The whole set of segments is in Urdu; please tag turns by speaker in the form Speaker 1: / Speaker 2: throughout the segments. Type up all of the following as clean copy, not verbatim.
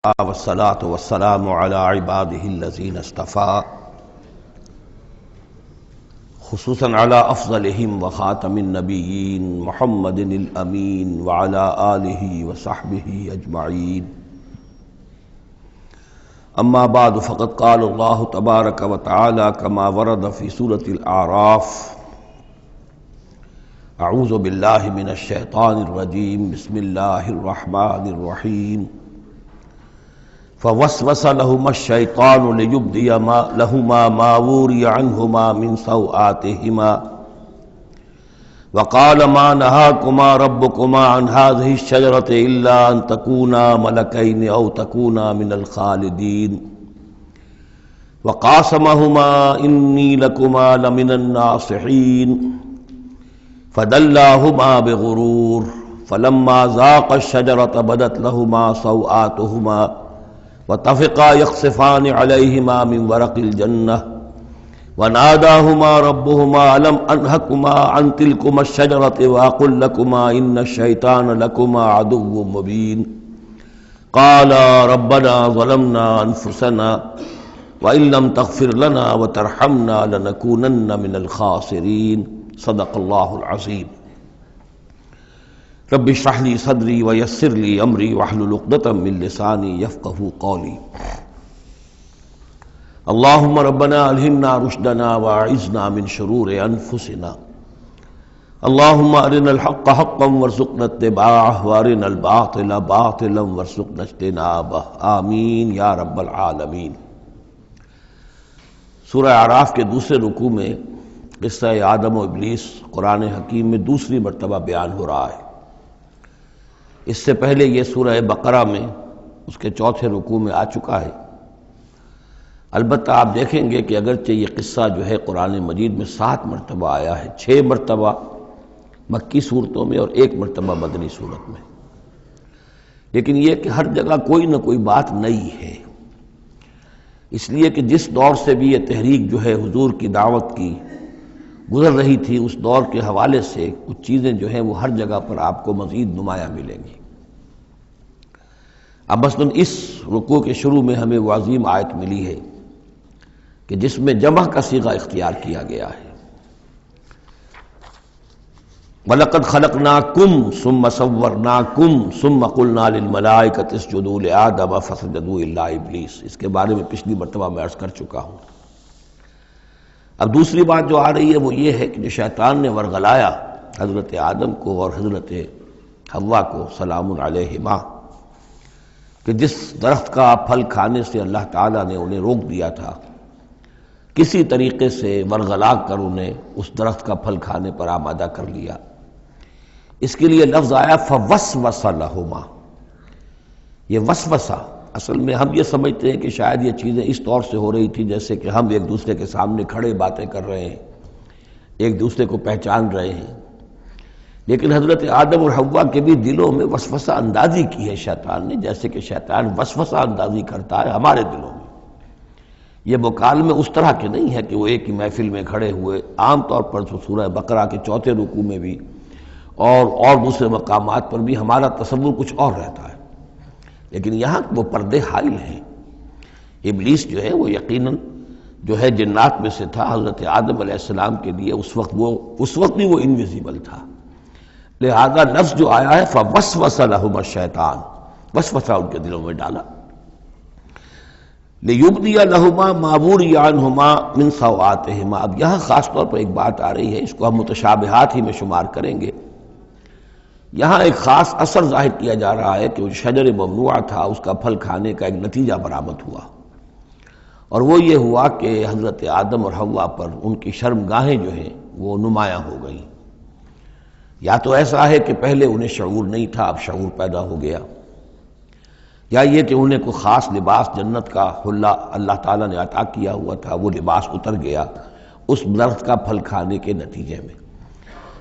Speaker 1: والصلاة والسلام على عباده الذين اصطفى خصوصا على أفضلهم وخاتم النبيين محمد الأمين وعلى آله وصحبه أجمعين. أما بعد فقد قال الله تبارك وتعالى كما ورد في سورة الأعراف: أعوذ بالله من الشيطان الرجيم بسم الله الرحمن الرحيم. فوسوس لهما الشيطان ليبدي لهما ما وري عنهما من سوآتهما وقال ما نهاكما ربكما عن هذه الشجرة إلا أن تكونا ملكين أو تكونا من الخالدين وقاسمهما إني لكما لمن الناصحين فدلاهما بغرور فلما ذاقا الشجرة بدت لهما سوآتهما وطفقا يخصفان عليهما من ورق الجنة وناداهما ربهما ألم أنهكما عن تلكما الشجرة وأقل لكما إن الشيطان لكما عدو مبين قالا ربنا ظلمنا أنفسنا وإن لم تغفر لنا وترحمنا لنكونن من الخاسرين. صدق الله العظيم. رب اشرح لي صدري ويسر لي امري واحلل عقدة من لساني يفقهوا قولي. اللهم ربنا الهمنا رشدنا واعذنا من شرور انفسنا. اللهم ارنا الحق حقا وارزقنا اتباعه وارنا الباطل باطلا وارزقنا اجتنابه. آمین یا رب العالمین. سورہ اعراف کے دوسرے رکوع میں قصہ آدم و ابلیس قرآن حکیم میں دوسری مرتبہ بیان ہو رہا ہے. اس سے پہلے یہ سورہ بقرہ میں اس کے چوتھے رکوع میں آ چکا ہے. البتہ آپ دیکھیں گے کہ اگرچہ یہ قصہ جو ہے قرآن مجید میں 7 مرتبہ آیا ہے، 6 مرتبہ مکی صورتوں میں اور 1 مرتبہ مدنی صورت میں، لیکن یہ کہ ہر جگہ کوئی نہ کوئی بات نئی ہے. اس لیے کہ جس دور سے بھی یہ تحریک جو ہے حضور کی دعوت کی گزر رہی تھی، اس دور کے حوالے سے کچھ چیزیں جو ہیں وہ ہر جگہ پر آپ کو مزید نمایاں ملیں گی. اب مثلاً اس رکوع کے شروع میں ہمیں وہ عظیم آیت ملی ہے کہ جس میں جمع کا صیغہ اختیار کیا گیا ہے. وَلَقَدْ خَلَقْنَاكُمْ ثُمَّ صَوَّرْنَاكُمْ ثُمَّ قُلْنَا لِلْمَلَائِكَةِ اسْجُدُوا لِآدَمَ فَسَجَدُوا إِلَّا إِبْلِيسَ. اس کے بارے میں پچھلی مرتبہ میں عرض کر چکا ہوں. اب دوسری بات جو آ رہی ہے وہ یہ ہے کہ جو شیطان نے ورغلایا حضرت آدم کو اور حضرت حوا کو سلام علیہما، کہ جس درخت کا پھل کھانے سے اللہ تعالیٰ نے انہیں روک دیا تھا، کسی طریقے سے ورغلا کر انہیں اس درخت کا پھل کھانے پر آمادہ کر لیا. اس کے لیے لفظ آیا فوسوس لہما. یہ وسوسہ اصل میں ہم یہ سمجھتے ہیں کہ شاید یہ چیزیں اس طور سے ہو رہی تھی جیسے کہ ہم ایک دوسرے کے سامنے کھڑے باتیں کر رہے ہیں، ایک دوسرے کو پہچان رہے ہیں، لیکن حضرت آدم اور حوا کے بھی دلوں میں وسوسہ اندازی کی ہے شیطان نے، جیسے کہ شیطان وسوسہ اندازی کرتا ہے ہمارے دلوں میں. یہ مکالمے اس طرح کے نہیں ہے کہ وہ ایک ہی محفل میں کھڑے ہوئے. عام طور پر سورہ بقرہ کے چوتھے رکوع میں بھی اور دوسرے مقامات پر بھی ہمارا تصور کچھ اور رہتا ہے، لیکن یہاں وہ پردے حائل ہیں. ابلیس جو ہے وہ یقیناً جو ہے جنات میں سے تھا. حضرت آدم علیہ السلام کے لیے اس وقت بھی وہ انویزیبل تھا. لہذا لفظ جو آیا ہے فوسوس لہما الشیطان، وسوسہ ان کے دلوں میں ڈالا. لیبدی لہما ما وری عنہما من سوآتہما. اب یہاں خاص طور پر ایک بات آ رہی ہے، اس کو ہم متشابہات ہی میں شمار کریں گے. یہاں ایک خاص اثر ظاہر کیا جا رہا ہے کہ وہ شجر ممنوع تھا، اس کا پھل کھانے کا ایک نتیجہ برآمد ہوا، اور وہ یہ ہوا کہ حضرت آدم اور حوا پر ان کی شرمگاہیں جو ہیں وہ نمایاں ہو گئیں. یا تو ایسا ہے کہ پہلے انہیں شعور نہیں تھا، اب شعور پیدا ہو گیا، یا یہ کہ انہیں کوئی خاص لباس جنت کا حلہ اللہ تعالیٰ نے عطا کیا ہوا تھا، وہ لباس اتر گیا اس درخت کا پھل کھانے کے نتیجے میں.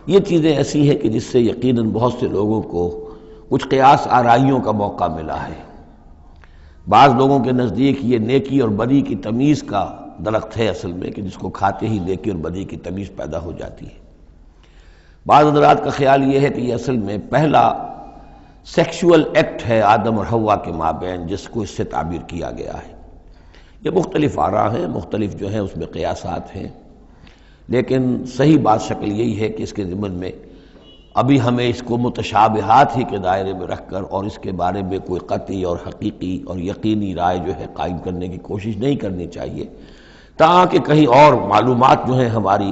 Speaker 1: یہ چیزیں ایسی ہیں کہ جس سے یقیناً بہت سے لوگوں کو کچھ قیاس آرائیوں کا موقع ملا ہے. بعض لوگوں کے نزدیک یہ نیکی اور بدی کی تمیز کا درخت ہے اصل میں، کہ جس کو کھاتے ہی نیکی اور بدی کی تمیز پیدا ہو جاتی ہے. بعض حضرات کا خیال یہ ہے کہ یہ اصل میں پہلا سیکشول ایکٹ ہے آدم اور حوا کے مابین، جس کو اس سے تعبیر کیا گیا ہے۔ یہ مختلف آراء ہیں، مختلف جو ہیں اس میں قیاسات ہیں، لیکن صحیح بات شکل یہی ہے کہ اس کے ضمن میں ابھی ہمیں اس کو متشابہات ہی کے دائرے میں رکھ کر اور اس کے بارے میں کوئی قطعی اور حقیقی اور یقینی رائے جو ہے قائم کرنے کی کوشش نہیں کرنی چاہیے، تاکہ کہیں اور معلومات جو ہیں ہماری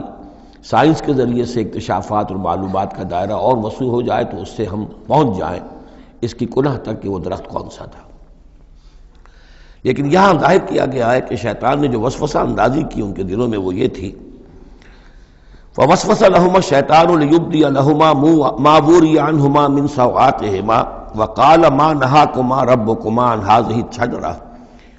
Speaker 1: سائنس کے ذریعے سے اکتشافات اور معلومات کا دائرہ اور وسیع ہو جائے تو اس سے ہم پہنچ جائیں اس کی کنہ تک کہ وہ درخت کون سا تھا۔ لیکن یہاں ظاہر کیا گیا ہے کہ شیطان نے جو وسوسہ اندازی کی ان کے دلوں میں وہ یہ تھی، فوسوس لهما الشیطان لیبدی لهما ما وري عنهما من سوآتهما وقال ما نهاكما ربكما عن هذه الشجرة،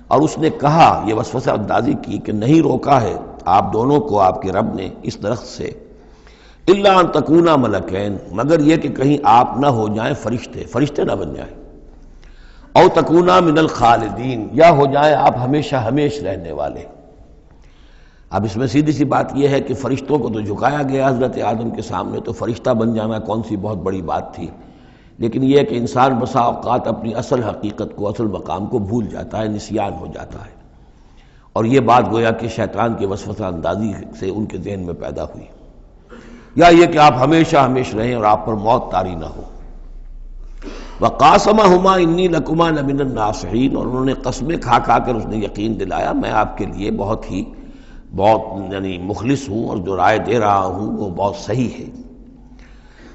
Speaker 1: اور اس نے کہا، یہ وسوسہ اندازی کی کہ نہیں روکا ہے آپ دونوں کو آپ کے رب نے اس درخت سے، الا ان تکونا ملکین، مگر یہ کہ کہیں آپ نہ ہو جائیں فرشتے نہ بن جائیں، او تکونا من الخالدین، یا ہو جائیں آپ ہمیشہ ہمیش رہنے والے۔ اب اس میں سیدھی سی بات یہ ہے کہ فرشتوں کو تو جھکایا گیا حضرت آدم کے سامنے، تو فرشتہ بن جانا کون سی بہت بڑی بات تھی، لیکن یہ ہے کہ انسان بسا اوقات اپنی اصل حقیقت کو، اصل مقام کو بھول جاتا ہے، نسیان ہو جاتا ہے، اور یہ بات گویا کہ شیطان کے وسوسہ اندازی سے ان کے ذہن میں پیدا ہوئی، یا یہ کہ آپ ہمیشہ ہمیش رہیں اور آپ پر موت طاری نہ ہو۔ وَقَاسَمَهُمَا إِنِّي لَكُمَا لَمِنَ النَّاصِحِينَ، اور انہوں نے قسمیں کھا کھا کر اس نے یقین دلایا میں آپ کے لیے بہت یعنی مخلص ہوں، اور جو رائے دے رہا ہوں وہ بہت صحیح ہے۔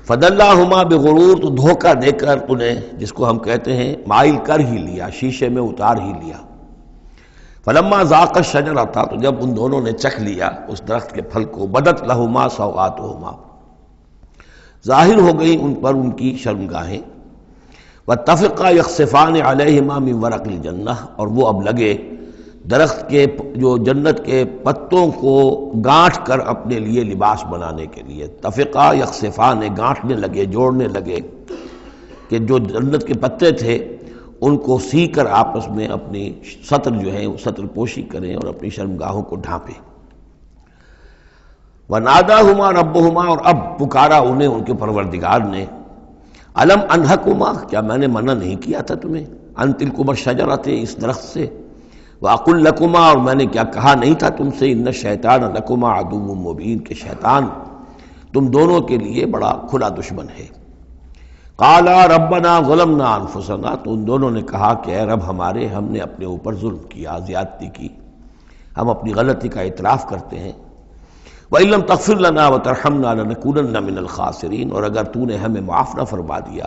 Speaker 1: فَدَلَّاهُمَا بِغُرُورٍ، تو دھوکہ دے کر انہیں، جس کو ہم کہتے ہیں مائل کر ہی لیا، شیشے میں اتار ہی لیا۔ فَلَمَّا ذَاقَ الشَّجَرَةَ، تو جب ان دونوں نے چکھ لیا اس درخت کے پھل کو، بَدَتْ لَهُمَا سَوْآتُهُمَا، ظاہر ہو گئی ان پر ان کی شرمگاہیں، وَاتَّفِقَا يَخْصِفَانِ عَلَيْهِمَا مِنْ وَرَقِ الْجَنَّةِ، اور وہ اب لگے درخت کے جو جنت کے پتوں کو گانٹھ کر اپنے لیے لباس بنانے کے لیے، تفقا یخصفان، گانٹھنے لگے، جوڑنے لگے کہ جو جنت کے پتے تھے ان کو سی کر آپس میں اپنی سطر جو ہے سطر پوشی کریں اور اپنی شرمگاہوں کو ڈھانپیں۔ وَنَادَاهُمَا رَبُّهُمَا، اور اب پکارا انہیں ان کے پروردگار نے، أَلَمْ أَنْهَكُمَا، کیا میں نے منع نہیں کیا تھا تمہیں، أَن تِلْكُمَا الشَّجَرَةَ، اس درخت سے، وَأَقُلْ لَكُمَا، اور میں نے کیا کہا نہیں تھا تم سے، إِنَّ الشَّيْطَانَ لَكُمَا عَدُوٌّ مُّبِينٌ، کہ شیطان تم دونوں کے لیے بڑا کھلا دشمن ہے۔ قَالَا رَبَّنَا ظَلَمْنَا أَنفُسَنَا، تو ان دونوں نے کہا کہ اے رب ہمارے، ہم نے اپنے اوپر ظلم کیا، زیادتی کی، ہم اپنی غلطی کا اعتراف کرتے ہیں۔ وَإِن لَّمْ تَغْفِرْ لَنَا وَتَرْحَمْنَا لَنَكُونَنَّ مِنَ الْخَاسِرِينَ، اور اگر تو نے ہمیں معاف نہ فرما دیا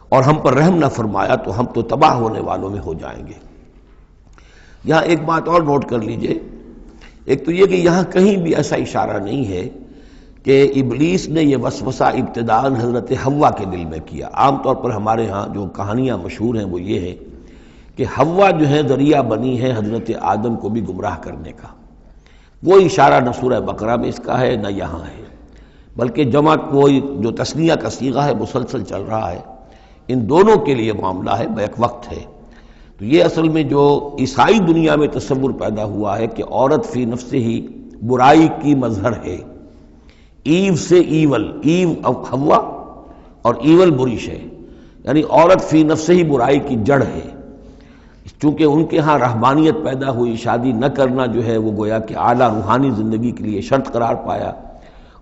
Speaker 1: اور ہم پر رحم نہ فرمایا تو ہم تو تباہ ہونے والوں میں ہو جائیں گے۔ یہاں ایک بات اور نوٹ کر لیجئے، ایک تو یہ کہ یہاں کہیں بھی ایسا اشارہ نہیں ہے کہ ابلیس نے یہ وسوسہ ابتداءً حضرت حوا کے دل میں کیا۔ عام طور پر ہمارے ہاں جو کہانیاں مشہور ہیں وہ یہ ہے کہ حوا جو ہے ذریعہ بنی ہے حضرت آدم کو بھی گمراہ کرنے کا، وہ اشارہ نہ سورہ بقرہ میں اس کا ہے نہ یہاں ہے، بلکہ جمع کوئی جو تثنیہ کا صیغہ ہے مسلسل چل رہا ہے، ان دونوں کے لیے معاملہ ہے، بیک وقت ہے۔ تو یہ اصل میں جو عیسائی دنیا میں تصور پیدا ہوا ہے کہ عورت فی نفس ہی برائی کی مظہر ہے، ایو سے ایول، ایو حوا اور ایول بری شے، یعنی عورت فی نفس ہی برائی کی جڑ ہے۔ چونکہ ان کے ہاں رہبانیت پیدا ہوئی، شادی نہ کرنا جو ہے وہ گویا کہ اعلیٰ روحانی زندگی کے لیے شرط قرار پایا،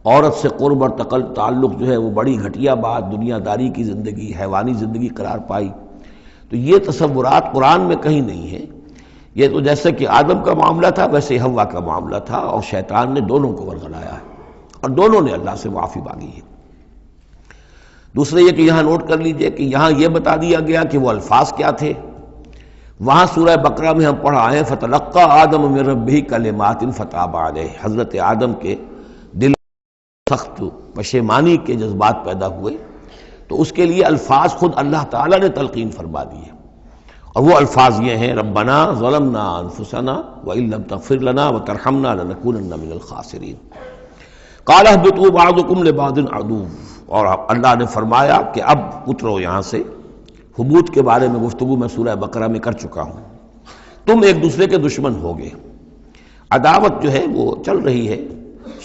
Speaker 1: عورت سے قرب اور تعلق جو ہے وہ بڑی گھٹیا بات، دنیا داری کی زندگی، حیوانی زندگی قرار پائی۔ تو یہ تصورات قرآن میں کہیں نہیں ہیں، یہ تو جیسے کہ آدم کا معاملہ تھا ویسے حوا کا معاملہ تھا، اور شیطان نے دونوں کو ورگلایا ہے اور دونوں نے اللہ سے معافی مانگی ہے۔ دوسرے یہ کہ یہاں نوٹ کر لیجئے کہ یہاں یہ بتا دیا گیا کہ وہ الفاظ کیا تھے۔ وہاں سورہ بقرہ میں ہم پڑھا ہے فَتَلَقَّىٰ آدَمُ مِن رَبِّهِ كَلِمَاتٍ فَتَابَ عَلَيْهِ، حضرت آدم کے دل سخت پشیمانی کے جذبات پیدا ہوئے، تو اس کے لیے الفاظ خود اللہ تعالیٰ نے تلقین فرما دیے، اور وہ الفاظ یہ ہیں ربنا ظلمنا انفسنا وان لم تغفر لنا وترحمنا لنکونن من الخاسرین۔ قال اهبطوا بعضكم لبعض عدو، اور اللہ نے فرمایا کہ اب اترو یہاں سے۔ حبوط کے بارے میں گفتگو میں سورہ بقرہ میں کر چکا ہوں، تم ایک دوسرے کے دشمن ہوگے۔ عداوت جو ہے وہ چل رہی ہے،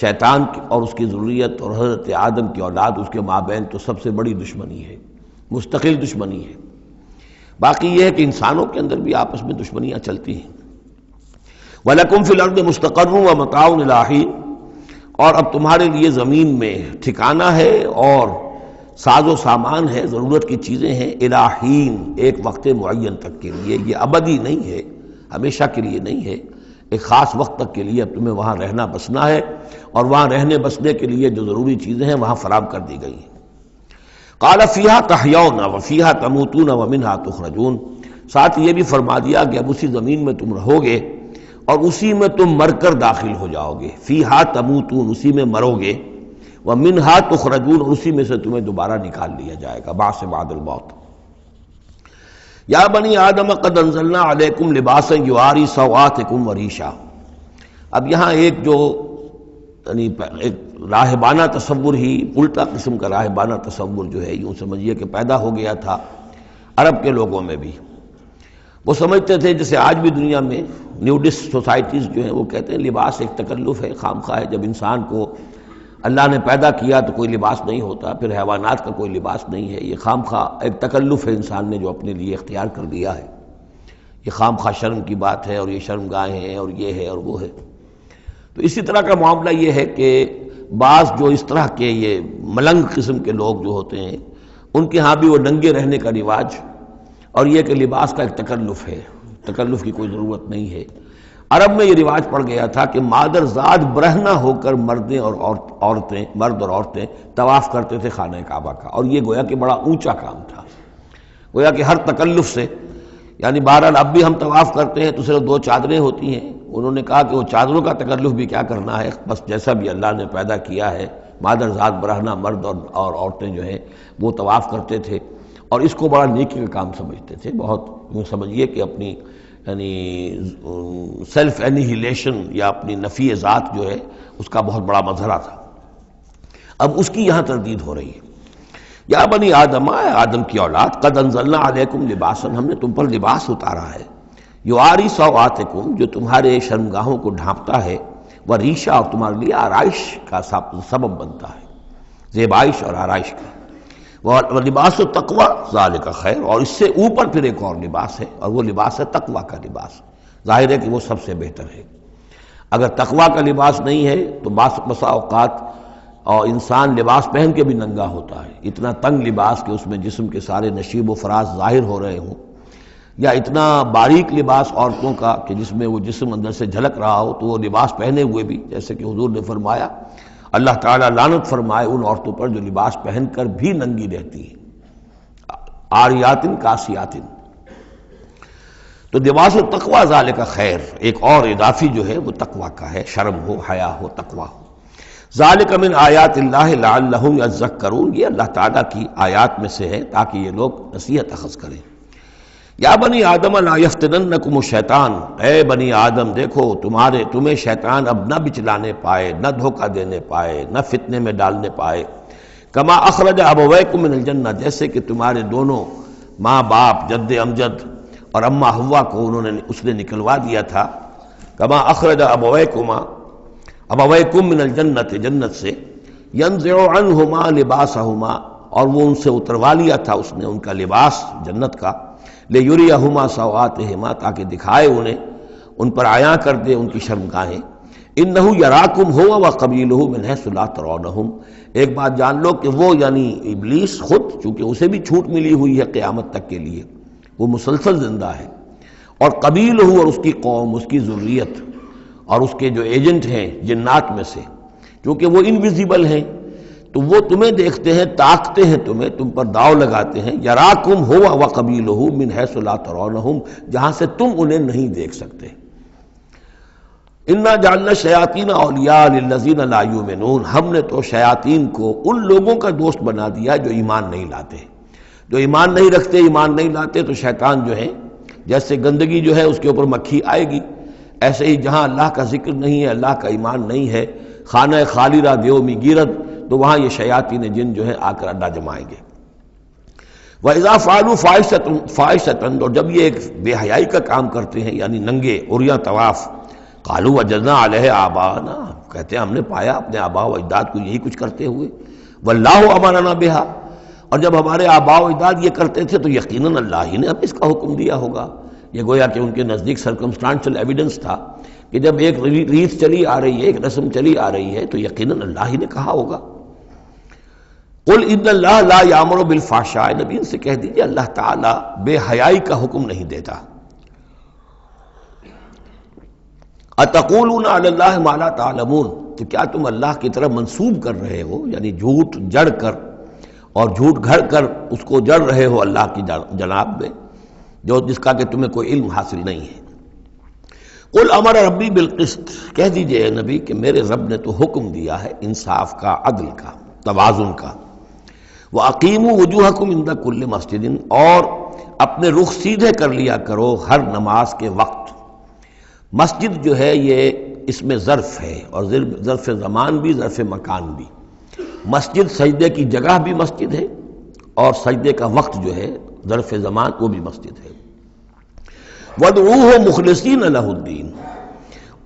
Speaker 1: شیطان اور اس کی ذریت اور حضرت آدم کی اولاد، اس کے مابین تو سب سے بڑی دشمنی ہے، مستقل دشمنی ہے۔ باقی یہ ہے کہ انسانوں کے اندر بھی آپس میں دشمنیاں چلتی ہیں۔ وَلَكُمْ فِي الْأَرْضِ مُسْتَقَرٌّ وَمَتَاعٌ إِلَىٰ حِينٍ، اور اب تمہارے لیے زمین میں ٹھکانہ ہے اور ساز و سامان ہے، ضرورت کی چیزیں ہیں، إِلَىٰ حِين، ایک وقت معین تک کے لیے۔ یہ ابدی نہیں ہے، ہمیشہ کے لیے نہیں ہے، ایک خاص وقت تک کے لیے اب تمہیں وہاں رہنا بسنا ہے، اور وہاں رہنے بسنے کے لیے جو ضروری چیزیں ہیں وہاں فراہم کر دی گئی ہیں۔ قَالَ فِيهَا تَحْيَوْنَ وَفِيهَا تَمُوتُونَ وَمِنْهَا تُخْرَجُونَ، ساتھ یہ بھی فرما دیا کہ اب اسی زمین میں تم رہو گے اور اسی میں تم مر کر داخل ہو جاؤ گے۔ فِيهَا تَمُوتُونَ، اسی میں مرو گے، وَمِنْهَا تُخْرَجُونَ، اور اسی میں سے تمہیں دوبارہ نکال لیا جائے گا، بعث بعد الموت۔ یا بنی آدم قد انزلنا علیکم لباسا یواری سوآتکم وریشا۔ اب یہاں ایک جو یعنی ایک راہبانہ تصور ہی، الٹا قسم کا راہبانہ تصور جو ہے، یوں سمجھیے کہ پیدا ہو گیا تھا عرب کے لوگوں میں بھی۔ وہ سمجھتے تھے جیسے آج بھی دنیا میں نیوڈسٹ سوسائٹیز جو ہیں وہ کہتے ہیں لباس ایک تکلف ہے، خام خواہ ہے۔ جب انسان کو اللہ نے پیدا کیا تو کوئی لباس نہیں ہوتا، پھر حیوانات کا کوئی لباس نہیں ہے، یہ خام خواہ ایک تکلف ہے انسان نے جو اپنے لیے اختیار کر لیا ہے۔ یہ خام خواہ شرم کی بات ہے، اور یہ شرم گاہیں ہیں، اور یہ ہے اور وہ ہے۔ تو اسی طرح کا معاملہ یہ ہے کہ بعض جو اس طرح کے یہ ملنگ قسم کے لوگ جو ہوتے ہیں، ان کے ہاں بھی وہ ننگے رہنے کا رواج، اور یہ کہ لباس کا ایک تکلف ہے، تکلف کی کوئی ضرورت نہیں ہے۔ عرب میں یہ رواج پڑ گیا تھا کہ مادر زاد برہنہ ہو کر مرد اور عورتیں طواف کرتے تھے خانہ کعبہ کا، اور یہ گویا کہ بڑا اونچا کام تھا، گویا کہ ہر تکلف سے، یعنی بہرحال اب بھی ہم طواف کرتے ہیں تو صرف 2 چادریں ہوتی ہیں۔ انہوں نے کہا کہ وہ چادروں کا تکلف بھی کیا کرنا ہے، بس جیسا بھی اللہ نے پیدا کیا ہے، مادر ذات برہنہ مرد اور عورتیں جو ہیں وہ طواف کرتے تھے، اور اس کو بڑا نیکی کا کام سمجھتے تھے۔ بہت یوں سمجھیے کہ اپنی یعنی سیلف اینیہیلیشن یا اپنی نفی ذات جو ہے اس کا بہت بڑا مظہرہ تھا۔ اب اس کی یہاں تردید ہو رہی ہے۔ یا بنی آدم، آدم کی اولاد، قد انزلنا علیکم لباسا، ہم نے تم پر لباس اتارا ہے، یواری سوآتکم، جو تمہارے شرمگاہوں کو ڈھانپتا ہے، وریشا، اور تمہارے لیے آرائش کا سبب بنتا ہے، زیبائش اور آرائش کا۔ لباس التقوی ذالک خیر، اور اس سے اوپر پھر ایک اور لباس ہے، اور وہ لباس ہے تقوی کا لباس۔ ظاہر ہے کہ وہ سب سے بہتر ہے۔ اگر تقوی کا لباس نہیں ہے تو بسا اوقات اور انسان لباس پہن کے بھی ننگا ہوتا ہے، اتنا تنگ لباس کہ اس میں جسم کے سارے نشیب و فراز ظاہر ہو رہے ہوں، یا اتنا باریک لباس عورتوں کا کہ جس میں وہ جسم اندر سے جھلک رہا ہو، تو وہ لباس پہنے ہوئے بھی، جیسے کہ حضور نے فرمایا، اللہ تعالیٰ لعنت فرمائے ان عورتوں پر جو لباس پہن کر بھی ننگی رہتی ہیں، عاریاتن کاسیاتن۔ تو لباس التقوی ذالک خیر، ایک اور اضافی جو ہے وہ تقوی کا ہے، شرم ہو، حیا ہو، تقوی ہو۔ ذالک من آیات اللہ لعلہم یذکرون، یہ اللہ تعالیٰ کی آیات میں سے ہے تاکہ یہ لوگ نصیحت اخذ کریں۔ یا بنی آدم لا یفتننکم الشیطان، اے بنی آدم دیکھو تمہیں شیطان اب نہ بچلانے پائے، نہ دھوکہ دینے پائے، نہ فتنے میں ڈالنے پائے۔ کما اخرج ابویکم من الجنہ، جیسے کہ تمہارے دونوں ماں باپ، جد امجد اور اماں حوا کو اس نے نکلوا دیا تھا۔ کما اخرج ابویکم من الجنہ، جنت سے، ینزع عنہما لباسہما، اور وہ ان سے اتروا لیا تھا اس نے ان کا لباس جنت کا، لیریہما سوآتہما، تاکہ دکھائے انہیں، ان پر عیاں کر دے ان کی شرمگاہیں۔ انہ یراکم ہوا وقبیلہ من حیث لا ترونہم، ایک بات جان لو کہ وہ یعنی ابلیس خود، چونکہ اسے بھی چھوٹ ملی ہوئی ہے قیامت تک کے لیے، وہ مسلسل زندہ ہے، اور قبیلہ، اور اس کی قوم، اس کی ذریت، اور اس کے جو ایجنٹ ہیں جنات میں سے، چونکہ وہ انویزیبل ہیں تو وہ تمہیں دیکھتے ہیں، تاکتے ہیں تمہیں، تم پر داؤ لگاتے ہیں۔ یراکم ہوا وقبیلہ من حیث لا ترونہم، جہاں سے تم انہیں نہیں دیکھ سکتے۔ انا جعلنا الشیاطین اولیاء للذین لا یؤمنون، ہم نے تو شیاطین کو ان لوگوں کا دوست بنا دیا جو ایمان نہیں لاتے، جو ایمان نہیں رکھتے، ایمان نہیں لاتے، تو شیطان جو ہے جیسے گندگی جو ہے اس کے اوپر مکھی آئے گی، ایسے ہی جہاں اللہ کا ذکر نہیں ہے، اللہ کا ایمان نہیں ہے، خانہ خالی را دیو می گیرد، تو وہاں یہ شیاطین جن جو ہے آ کر اڈا جمائیں گے۔ وَإِذَا فَعَلُوا فَاحِشَةً، اور جب یہ ایک بے حیائی کا کام کرتے ہیں، یعنی ننگے عریاں طواف، قالوا وجدنا علیہ آباءنا، کہتے ہیں ہم نے پایا اپنے آباء و اجداد کو یہی کچھ کرتے ہوئے، واللہ امرنا بہا، اور جب ہمارے آباء و اجداد یہ کرتے تھے تو یقیناً اللہ ہی نے ہمیں اس کا حکم دیا ہوگا۔ یہ گویا کہ ان کے نزدیک سرکمسٹانشل ایویڈنس تھا کہ جب ایک ریت چلی آ رہی ہے، ایک رسم چلی آ رہی ہے تو یقیناً اللہ ہی نے کہا ہوگا۔ قل ان اللہ لا یامر بالفحشاء، نبی ان سے کہہ دیجیے اللہ تعالیٰ بے حیائی کا حکم نہیں دیتا۔ اتقولون علی اللہ ما لا تعلمون، تو کیا تم اللہ کی طرف منسوب کر رہے ہو، یعنی جھوٹ جڑ کر اور جھوٹ گھڑ کر اس کو جڑ رہے ہو اللہ کی جناب میں، جس کا کہ تمہیں کوئی علم حاصل نہیں ہے۔ قل امر ربی بالقسط، کہہ دیجئے اے نبی کہ میرے رب نے تو حکم دیا ہے انصاف کا، عدل کا، توازن کا۔ وَأَقِيمُوا وُجُوهَكُمْ عِنْدَ كُلِّ مَسْجِدٍ، اور اپنے رخ سیدھے کر لیا کرو ہر نماز کے وقت۔ مسجد جو ہے یہ اس میں ظرف ہے، اور ظرف زمان بھی ظرف مکان بھی۔ مسجد سجدے کی جگہ بھی مسجد ہے، اور سجدے کا وقت جو ہے ظرف زمان وہ بھی مسجد ہے۔ وَادْعُوهُ مُخْلِصِينَ لَهُ الدِّينَ،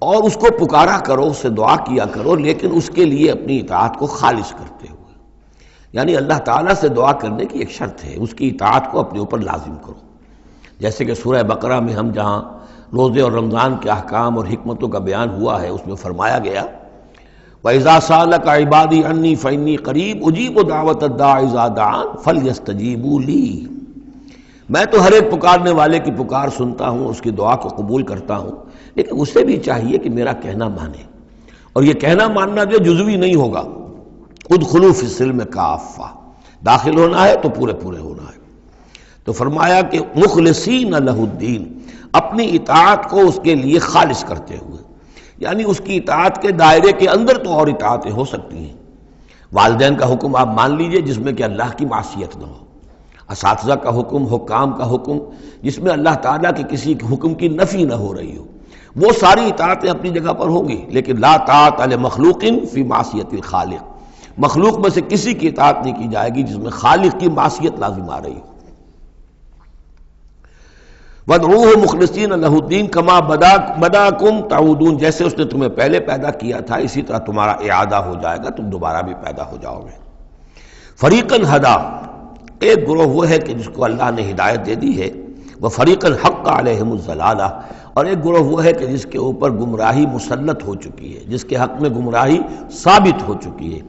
Speaker 1: اور اس کو پکارا کرو، اس سے دعا کیا کرو، لیکن اس کے لیے اپنی اطاعت کو خالص کرتے ہوئے، یعنی اللہ تعالیٰ سے دعا کرنے کی ایک شرط ہے، اس کی اطاعت کو اپنے اوپر لازم کرو۔ جیسے کہ سورہ بقرہ میں ہم جہاں روزے اور رمضان کے احکام اور حکمتوں کا بیان ہوا ہے، اس میں فرمایا گیا وَإِذَا سَأَلَكَ عِبَادِي عَنِّي فَإِنِّي قَرِيبٌ أُجِيبُ دَعْوَةَ الدَّاعِ إِذَا دَعَانِ فَلْيَسْتَجِيبُوا لِي، میں تو ہر ایک پکارنے والے کی پکار سنتا ہوں، اس کی دعا کو قبول کرتا ہوں، لیکن اسے بھی چاہیے کہ میرا کہنا مانے، اور یہ کہنا ماننا جو جزوی نہیں ہوگا۔ ادخلوا فی السلم کافہ، داخل ہونا ہے تو پورے پورے ہونا ہے۔ تو فرمایا کہ مخلصین لہ الدین، اپنی اطاعت کو اس کے لیے خالص کرتے ہوئے، یعنی اس کی اطاعت کے دائرے کے اندر تو اور اطاعتیں ہو سکتی ہیں۔ والدین کا حکم آپ مان لیجئے جس میں کہ اللہ کی معصیت نہ ہو، اساتذہ کا حکم، حکام کا حکم جس میں اللہ تعالیٰ کے کسی حکم کی نفی نہ ہو رہی ہو، وہ ساری اطاعتیں اپنی جگہ پر ہوں گی، لیکن لا طاعۃ لمخلوق فی معصیت الخالق، مخلوق میں سے کسی کی اطاعت نہیں کی جائے گی جس میں خالق کی معصیت لازم آ رہی ہو۔ وَادْعُوهُ مُخْلِصِينَ لَهُ الدِّينَ كَمَا بَدَأَكُمْ تَعُودُونَ، جیسے اس نے تمہیں پہلے پیدا کیا تھا اسی طرح تمہارا اعادہ ہو جائے گا، تم دوبارہ بھی پیدا ہو جاؤ گے۔ فَرِيقًا هَدَىٰ، ایک گروہ وہ ہے کہ جس کو اللہ نے ہدایت دے دی ہے، وَفَرِيقًا حَقَّ عَلَيْهِمُ الضَّلَالَةُ، اور ایک گروہ وہ ہے کہ جس کے اوپر گمراہی مسلط ہو چکی ہے، جس کے حق میں گمراہی ثابت ہو چکی ہے،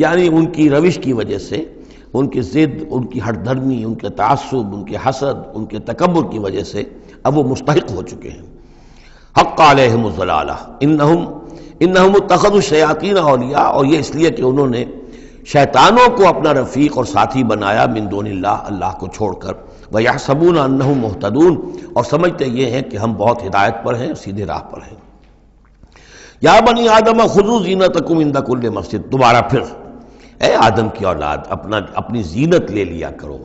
Speaker 1: یعنی ان کی روش کی وجہ سے، ان کی ضد، ان کی ہٹ دھرمی، ان کے تعصب، ان کے حسد، ان کے تکبر کی وجہ سے اب وہ مستحق ہو چکے ہیں۔ حق علیہم الضلالہ انہم اتخذوا الشیاطین اولیاء، اور یہ اس لیے کہ انہوں نے شیطانوں کو اپنا رفیق اور ساتھی بنایا من دون اللہ، اللہ کو چھوڑ کر، ویحسبون انہم مہتدون، اور سمجھتے یہ ہیں کہ ہم بہت ہدایت پر ہیں، سیدھے راہ پر ہیں۔ یا بنی آدم خذوا زینتکم عند کل مسجد، دوبارہ پھر اے آدم کی اولاد اپنی زینت لے لیا کرو۔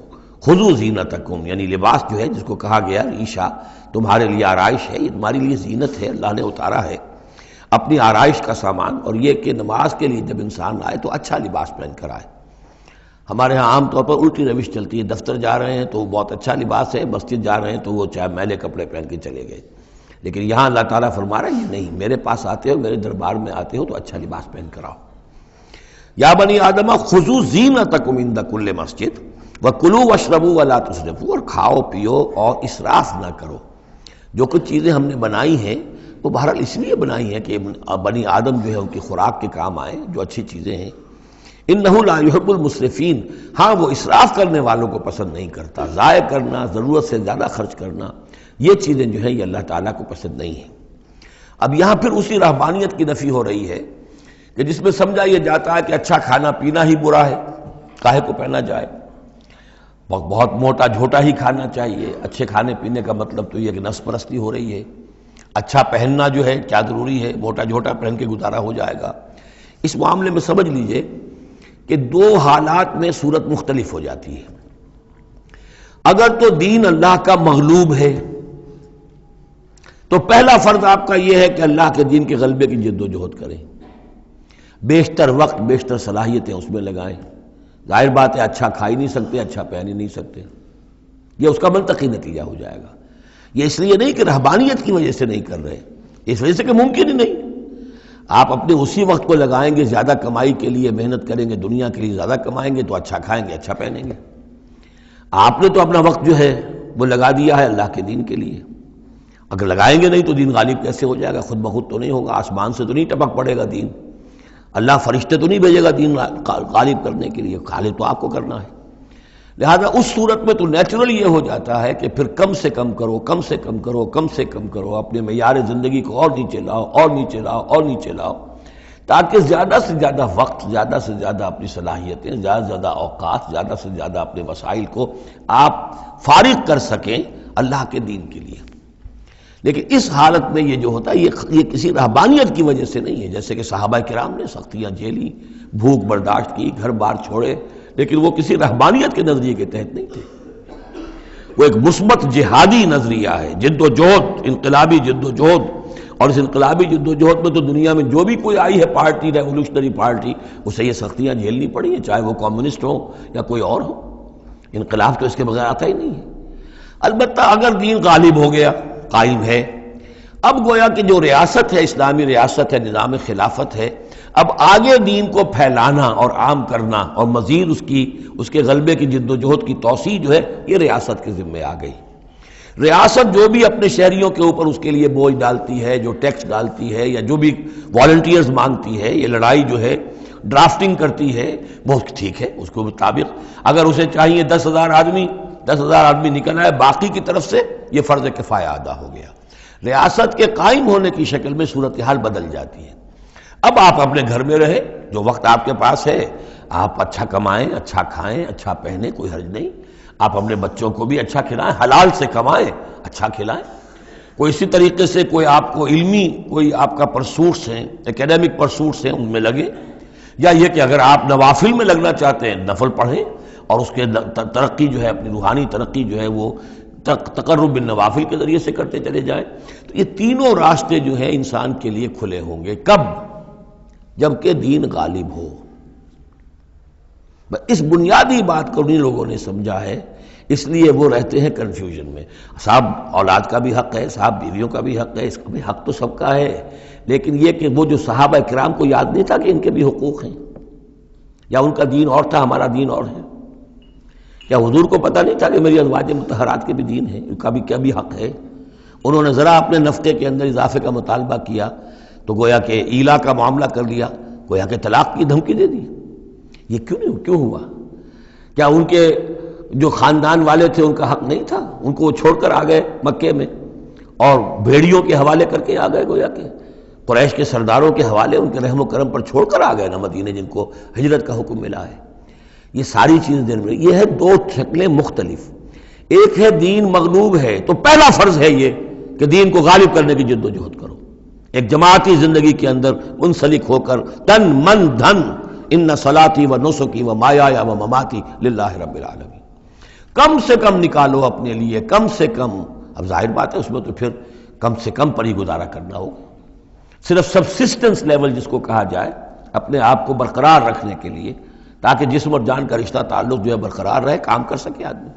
Speaker 1: خذوا زینتکم، یعنی لباس جو ہے جس کو کہا گیا ریشہ تمہارے لیے آرائش ہے، یہ تمہاری لیے زینت ہے، اللہ نے اتارا ہے اپنی آرائش کا سامان، اور یہ کہ نماز کے لیے جب انسان آئے تو اچھا لباس پہن کر آئے۔ ہمارے ہاں عام طور پر الٹی روش چلتی ہے، دفتر جا رہے ہیں تو بہت اچھا لباس ہے، مسجد جا رہے ہیں تو وہ چاہے میلے کپڑے پہن کے چلے گئے، لیکن یہاں اللہ تعالیٰ فرما رہا ہے یہ نہیں، میرے پاس آتے ہو، میرے دربار میں آتے ہو تو اچھا لباس پہن کر آؤ۔ یا بنی آدم خذوا زینتکم عند کل مسجد وکلوا واشربوا ولا تسرفوا، اور کھاؤ پیو اور اسراف نہ کرو۔ جو کچھ چیزیں ہم نے بنائی ہیں وہ بہرحال اس لیے بنائی ہیں کہ بنی آدم جو ہے ان کی خوراک کے کام آئیں، جو اچھی چیزیں ہیں۔ انہ لا یحب المسرفین، ہاں وہ اسراف کرنے والوں کو پسند نہیں کرتا، ضائع کرنا، ضرورت سے زیادہ خرچ کرنا، یہ چیزیں جو ہیں یہ اللہ تعالیٰ کو پسند نہیں ہیں۔ اب یہاں پھر اسی رہبانیت کی نفی ہو رہی ہے کہ جس میں سمجھا یہ جاتا ہے کہ اچھا کھانا پینا ہی برا ہے، کاہے کو پہنا جائے، بہت موٹا جھوٹا ہی کھانا چاہیے۔ اچھے کھانے پینے کا مطلب تو یہ کہ نفس پرستی ہو رہی ہے۔ اچھا پہننا جو ہے کیا ضروری ہے، موٹا جھوٹا پہن کے گزارا ہو جائے گا۔ اس معاملے میں سمجھ لیجئے کہ دو حالات میں صورت مختلف ہو جاتی ہے۔ اگر تو دین اللہ کا مغلوب ہے تو پہلا فرض آپ کا یہ ہے کہ اللہ کے دین کے غلبے کی جد و جہد کریں، بیشتر وقت بیشتر صلاحیتیں اس میں لگائیں۔ ظاہر بات ہے اچھا کھا ہی نہیں سکتے، اچھا پہن ہی نہیں سکتے، یہ اس کا منطقی نتیجہ ہو جائے گا۔ یہ اس لیے نہیں کہ رہبانیت کی وجہ سے نہیں کر رہے، اس وجہ سے کہ ممکن ہی نہیں۔ آپ اپنے اسی وقت کو لگائیں گے زیادہ کمائی کے لیے، محنت کریں گے دنیا کے لیے، زیادہ کمائیں گے تو اچھا کھائیں گے، اچھا پہنیں گے، آپ نے تو اپنا وقت جو ہے وہ لگا دیا ہے اللہ کے دین کے لیے، اگر لگائیں گے نہیں تو دین غالب کیسے ہو جائے گا؟ خود بخود تو نہیں ہوگا، آسمان سے تو نہیں ٹپک پڑے گا دین، اللہ فرشتے تو نہیں بھیجے گا دین غالب کرنے کے لیے، غالب تو آپ کو کرنا ہے۔ لہذا اس صورت میں تو نیچرل یہ ہو جاتا ہے کہ پھر کم سے کم کرو، کم سے کم کرو، کم سے کم کرو، اپنے معیار زندگی کو اور نیچے لاؤ، اور نیچے لاؤ، اور نیچے لاؤ، تاکہ زیادہ سے زیادہ وقت، زیادہ سے زیادہ اپنی صلاحیتیں، زیادہ سے زیادہ اوقات، زیادہ سے زیادہ اپنے وسائل کو آپ فارغ کر سکیں اللہ کے دین کے لیے۔ لیکن اس حالت میں یہ جو ہوتا ہے یہ کسی رہبانیت کی وجہ سے نہیں ہے، جیسے کہ صحابہ کرام نے سختیاں جھیلی، بھوک برداشت کی، گھر بار چھوڑے، لیکن وہ کسی رہبانیت کے نظریے کے تحت نہیں تھے، وہ ایک مثبت جہادی نظریہ ہے، جد و جہد، انقلابی جد و جہد۔ اور اس انقلابی جد و جہد میں تو دنیا میں جو بھی کوئی آئی ہے پارٹی، ریولوشنری پارٹی، اسے یہ سختیاں جھیلنی پڑی ہیں، چاہے وہ کمیونسٹ ہو یا کوئی اور ہو۔ انقلاب تو اس کے بغیر آتا ہی نہیں ہے۔ البتہ اگر دین غالب ہو گیا، قائم ہے، اب گویا کہ جو ریاست ہے، اسلامی ریاست ہے، نظام خلافت ہے، اب آگے دین کو پھیلانا اور عام کرنا اور مزید اس کے غلبے کی جد و جہد کی توسیع جو ہے یہ ریاست کے ذمے آ گئی۔ ریاست جو بھی اپنے شہریوں کے اوپر اس کے لیے بوجھ ڈالتی ہے، جو ٹیکس ڈالتی ہے، یا جو بھی والنٹیئرز مانگتی ہے، یہ لڑائی جو ہے ڈرافٹنگ کرتی ہے، وہ ٹھیک ہے، اس کے مطابق اگر اسے چاہیے 10,000 آدمی نکل آئے، باقی کی طرف سے یہ فرض کفایہ ادا ہو گیا۔ ریاست کے قائم ہونے کی شکل میں صورتحال بدل جاتی ہے۔ اب آپ اپنے گھر میں رہیں، جو وقت آپ کے پاس ہے آپ اچھا کمائیں، اچھا کھائیں، اچھا پہنیں، کوئی حرج نہیں، آپ اپنے بچوں کو بھی اچھا کھلائیں، حلال سے کمائیں، اچھا کھلائیں۔ کوئی اسی طریقے سے کوئی آپ کو علمی کوئی آپ کا پرسوٹس ہیں، ایکیڈیمک پرسوٹس ہیں، ان میں لگے، یا یہ کہ اگر آپ نوافل میں لگنا چاہتے ہیں نفل پڑھیں اور اس کے ترقی جو ہے، اپنی روحانی ترقی جو ہے وہ تقرب بالنوافل کے ذریعے سے کرتے چلے جائیں۔ تو یہ تینوں راستے جو ہیں انسان کے لیے کھلے ہوں گے، کب؟ جبکہ دین غالب ہو۔ اس بنیادی بات کو انہیں لوگوں نے سمجھا ہے، اس لیے وہ رہتے ہیں کنفیوژن میں۔ صاحب اولاد کا بھی حق ہے، صاحب بیویوں کا بھی حق ہے، اس کا بھی حق تو سب کا ہے، لیکن یہ کہ وہ جو صحابہ کرام کو یاد نہیں تھا کہ ان کے بھی حقوق ہیں، یا ان کا دین اور تھا، ہمارا دین اور ہے؟ کیا حضور کو پتہ نہیں تھا کہ میری ازواج مطہرات کے بھی دین ہے، ان کا بھی کیا بھی حق ہے؟ انہوں نے ذرا اپنے نفقے کے اندر اضافے کا مطالبہ کیا تو گویا کہ ایلا کا معاملہ کر لیا، گویا کہ طلاق کی دھمکی دے دی۔ یہ کیوں ہوا؟ کیا ان کے جو خاندان والے تھے ان کا حق نہیں تھا؟ ان کو وہ چھوڑ کر آ گئے مکے میں اور بھیڑیوں کے حوالے کر کے آ گئے، گویا کہ قریش کے سرداروں کے حوالے ان کے رحم و کرم پر چھوڑ کر آ گئے نا مدینے، جن کو ہجرت کا حکم ملا ہے۔ یہ ساری چیزیں دن میں یہ ہے، دو شکلیں مختلف۔ ایک ہے دین مغلوب ہے تو پہلا فرض ہے یہ کہ دین کو غالب کرنے کی جد و جہد کرو، ایک جماعتی زندگی کے اندر منسلک ہو کر تن من دھن، ان صلاتی و نسکی و مایایا و مماتی للہ رب العالمین، کم سے کم نکالو اپنے لیے، کم سے کم۔ اب ظاہر بات ہے اس میں تو پھر کم سے کم پر ہی گزارا کرنا ہوگا، صرف سبسسٹنس لیول جس کو کہا جائے، اپنے آپ کو برقرار رکھنے کے لیے، تاکہ جسم اور جان کا رشتہ تعلق جو ہے برقرار رہے، کام کر سکے آدمی۔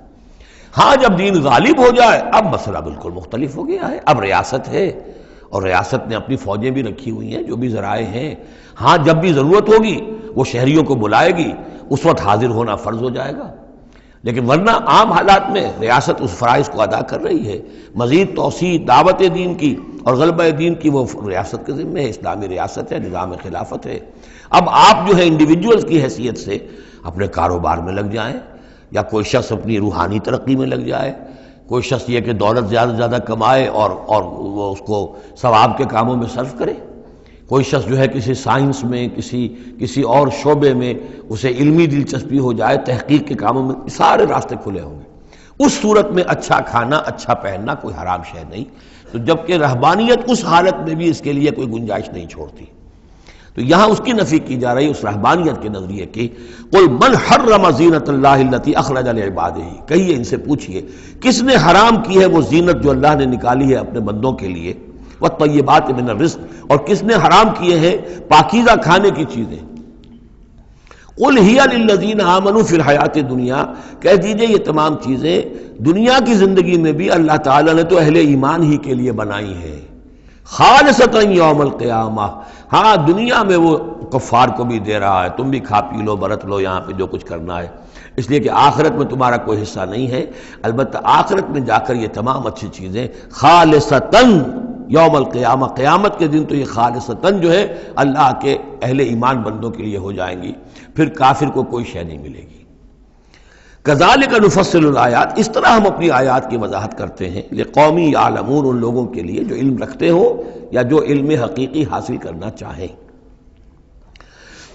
Speaker 1: ہاں جب دین غالب ہو جائے اب مسئلہ بالکل مختلف ہو گیا ہے، اب ریاست ہے اور ریاست نے اپنی فوجیں بھی رکھی ہوئی ہیں، جو بھی ذرائع ہیں، ہاں جب بھی ضرورت ہوگی وہ شہریوں کو بلائے گی، اس وقت حاضر ہونا فرض ہو جائے گا، لیکن ورنہ عام حالات میں ریاست اس فرائض کو ادا کر رہی ہے۔ مزید توسیع دعوت دین کی اور غلبہ دین کی وہ ریاست کے ذمہ ہے، اسلامی ریاست ہے، نظام خلافت ہے۔ اب آپ جو ہے انڈیویجولز کی حیثیت سے اپنے کاروبار میں لگ جائیں، یا کوئی شخص اپنی روحانی ترقی میں لگ جائے، کوئی شخص یہ کہ دولت زیادہ سے زیادہ کمائے اور وہ اس کو ثواب کے کاموں میں صرف کرے، کوئی شخص جو ہے کسی سائنس میں، کسی اور شعبے میں اسے علمی دلچسپی ہو جائے، تحقیق کے کاموں میں، سارے راستے کھلے ہوں گے۔ اس صورت میں اچھا کھانا، اچھا پہننا کوئی حرام شے نہیں، تو جبکہ رہبانیت اس حالت میں بھی اس کے لیے کوئی گنجائش نہیں چھوڑتی، تو یہاں اس کی نفی کی جا رہی اس رہبانیت کے نظریے کی۔ قل من حرم زینت اللہ التی اخرج لعبادہ، کہیے ان سے پوچھئے کس نے حرام کی ہے وہ زینت جو اللہ نے نکالی ہے اپنے بندوں کے لیے، والطیبات من الرزق، اور کس نے حرام کیے ہیں پاکیزہ کھانے کی چیزیں۔ قل ہی للذین آمنوا فی الحیات الدنیا، کہہ دیجئے یہ تمام چیزیں دنیا کی زندگی میں بھی اللہ تعالیٰ نے تو اہل ایمان ہی کے لیے بنائی ہیں، خالصتا یوم القیامہ، ہاں دنیا میں وہ کفار کو بھی دے رہا ہے، تم بھی کھا پی لو، برت لو یہاں پہ جو کچھ کرنا ہے، اس لیے کہ آخرت میں تمہارا کوئی حصہ نہیں ہے، البتہ آخرت میں جا کر یہ تمام اچھی چیزیں خالصتاً یوم القیامہ، قیامت کے دن تو یہ خالصتاً جو ہے اللہ کے اہل ایمان بندوں کے لیے ہو جائیں گی، پھر کافر کو کوئی شے نہیں ملے گی۔ کذالک نفصل الآیات، اس طرح ہم اپنی آیات کی وضاحت کرتے ہیں لقومی یعلمون، ان لوگوں کے لیے جو علم رکھتے ہو یا جو علم حقیقی حاصل کرنا چاہیں۔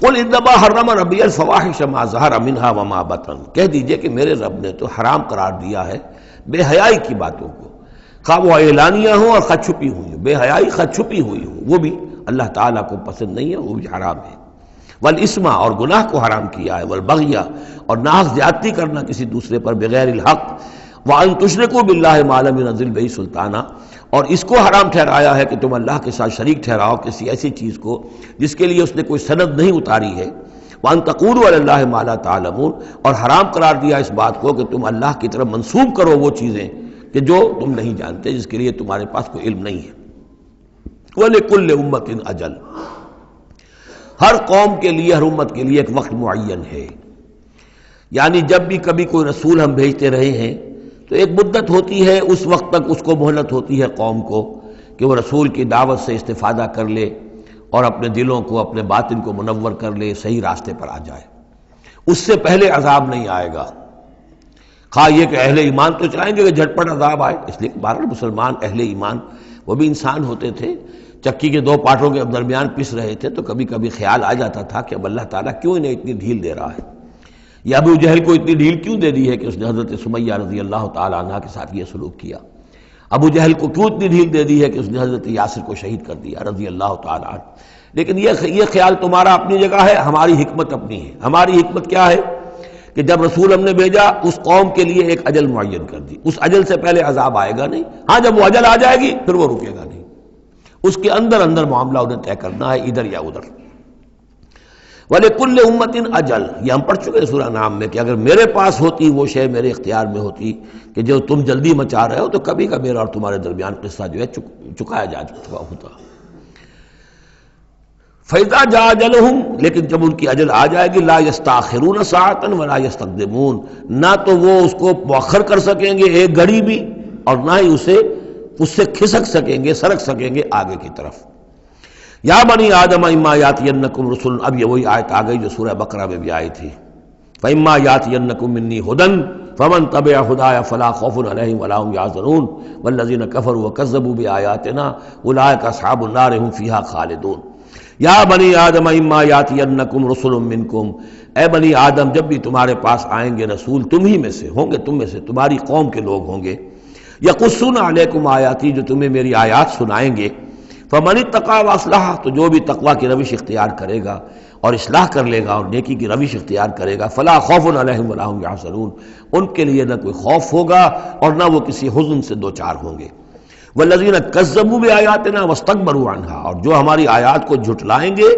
Speaker 1: قل انما حرم ربی الفواحش ما ظہر منہا وما بطن، کہہ دیجئے کہ میرے رب نے تو حرام قرار دیا ہے بے حیائی کی باتوں کو، خواہ وہ اعلانیہ ہوں اور خواہ چھپی ہوئی ہوں، بے حیائی خواہ چھپی ہوئی ہوں وہ بھی اللہ تعالیٰ کو پسند نہیں ہے، وہ بھی حرام ہے۔ والاسم، اور گناہ کو حرام کیا ہے، والبغی، اور ناحق زیادتی کرنا کسی دوسرے پر بغیر الحق، وان تشرکوا باللہ ما لم ينزل بہ سلطانہ، اور اس کو حرام ٹھہرایا ہے کہ تم اللہ کے ساتھ شریک ٹھہراؤ کسی ایسی چیز کو جس کے لیے اس نے کوئی سند نہیں اتاری ہے، وان تقولوا علی اللہ ما لا تعلمون، اور حرام قرار دیا اس بات کو کہ تم اللہ کی طرف منسوب کرو وہ چیزیں کہ جو تم نہیں جانتے، جس کے لیے تمہارے پاس کوئی علم نہیں ہے۔ وَلِكُلِّ أُمَّةٍ أَجَلٌ، ہر قوم کے لیے، ہر امت کے لیے ایک وقت معین ہے، یعنی جب بھی کبھی کوئی رسول ہم بھیجتے رہے ہیں تو ایک مدت ہوتی ہے، اس وقت تک اس کو مہلت ہوتی ہے قوم کو کہ وہ رسول کی دعوت سے استفادہ کر لے اور اپنے دلوں کو، اپنے باطن کو منور کر لے، صحیح راستے پر آ جائے۔ اس سے پہلے عذاب نہیں آئے گا، خواہ یہ کہ اہل ایمان تو چاہیں گے کہ جھٹپٹ عذاب آئے، اس لیے کہ بہرحال مسلمان اہل ایمان وہ بھی انسان ہوتے تھے، چکی کے دو پاٹوں کے درمیان پس رہے تھے تو کبھی کبھی خیال آ جاتا تھا کہ اب اللہ تعالیٰ کیوں انہیں اتنی ڈھیل دے رہا ہے، یا ابو جہل کو اتنی ڈھیل کیوں دے دی ہے کہ اس نے حضرت سمیہ رضی اللہ تعالیٰ عنہ کے ساتھ یہ سلوک کیا، ابو جہل کو کیوں اتنی ڈھیل دے دی ہے کہ اس نے حضرت یاسر کو شہید کر دیا رضی اللہ تعالیٰ عنہ۔ لیکن یہ خیال تمہارا اپنی جگہ ہے، ہماری حکمت اپنی ہے۔ ہماری حکمت کیا ہے کہ جب رسول ہم نے بھیجا اس قوم کے لیے ایک اجل معین کر دی، اس اجل سے پہلے عذاب آئے گا نہیں، ہاں جب وہ اجل آ جائے گی پھر وہ رکے گا نہیں، اس کے اندر اندر معاملہ انہیں طے کرنا ہے، ادھر یا ادھر۔ وَلِكُلِّ أُمَّةٍ أَجَلٌ، یہ ہم پڑھ چکے سورہ نام میں کہ اگر میرے پاس ہوتی وہ شے، میرے اختیار میں ہوتی کہ جو تم جلدی مچا رہے ہو، تو کبھی کا میرا اور تمہارے درمیان قصہ جو ہے چکایا جا چکا ہوتا۔ فَإِذَا جَاءَ أَجَلُهُمْ، لیکن جب ان کی اجل آ جائے گی، لَا يَسْتَأْخِرُونَ سَاعَةً وَلَا يَسْتَقْدِمُونَ، نہ تو وہ اس کو مؤخر کر سکیں گے ایک گھڑی بھی، اور نہ ہی اس سے کھسک سکیں گے، سرک سکیں گے آگے کی طرف۔ یا بنی آدم اما یاتینکم رسل، اب یہ وہی آیت آ گئی جو سورہ بقرہ میں بھی آئی تھی، فاما یاتینکم منی ھدی فمن تبع ھدایا فلا خوف علیہم ولا هم یحزنون والذین کفروا وکذبوا بآیاتنا اولئک اصحاب النار هم فیہا خالدون۔ یا بنی آدم اما یاتینکم رسل منکم، اے بنی آدم جب بھی تمہارے پاس آئیں گے رسول، تم ہی میں سے ہوں گے، تم میں سے تمہاری قوم کے لوگ ہوں گے، یقصون علیکم آیاتی، جو تمہیں میری آیات سنائیں گے، فمن اتقی واصلح، تو جو بھی تقوی کی روش اختیار کرے گا اور اصلاح کر لے گا اور نیکی کی روش اختیار کرے گا، فلا خوف علیہم ولا هم یحزنون، ان کے لیے نہ کوئی خوف ہوگا اور نہ وہ کسی حزن سے دوچار ہوں گے۔ والذین کذبوا بآیاتنا واستکبروا عنہا، اور جو ہماری آیات کو جھٹلائیں گے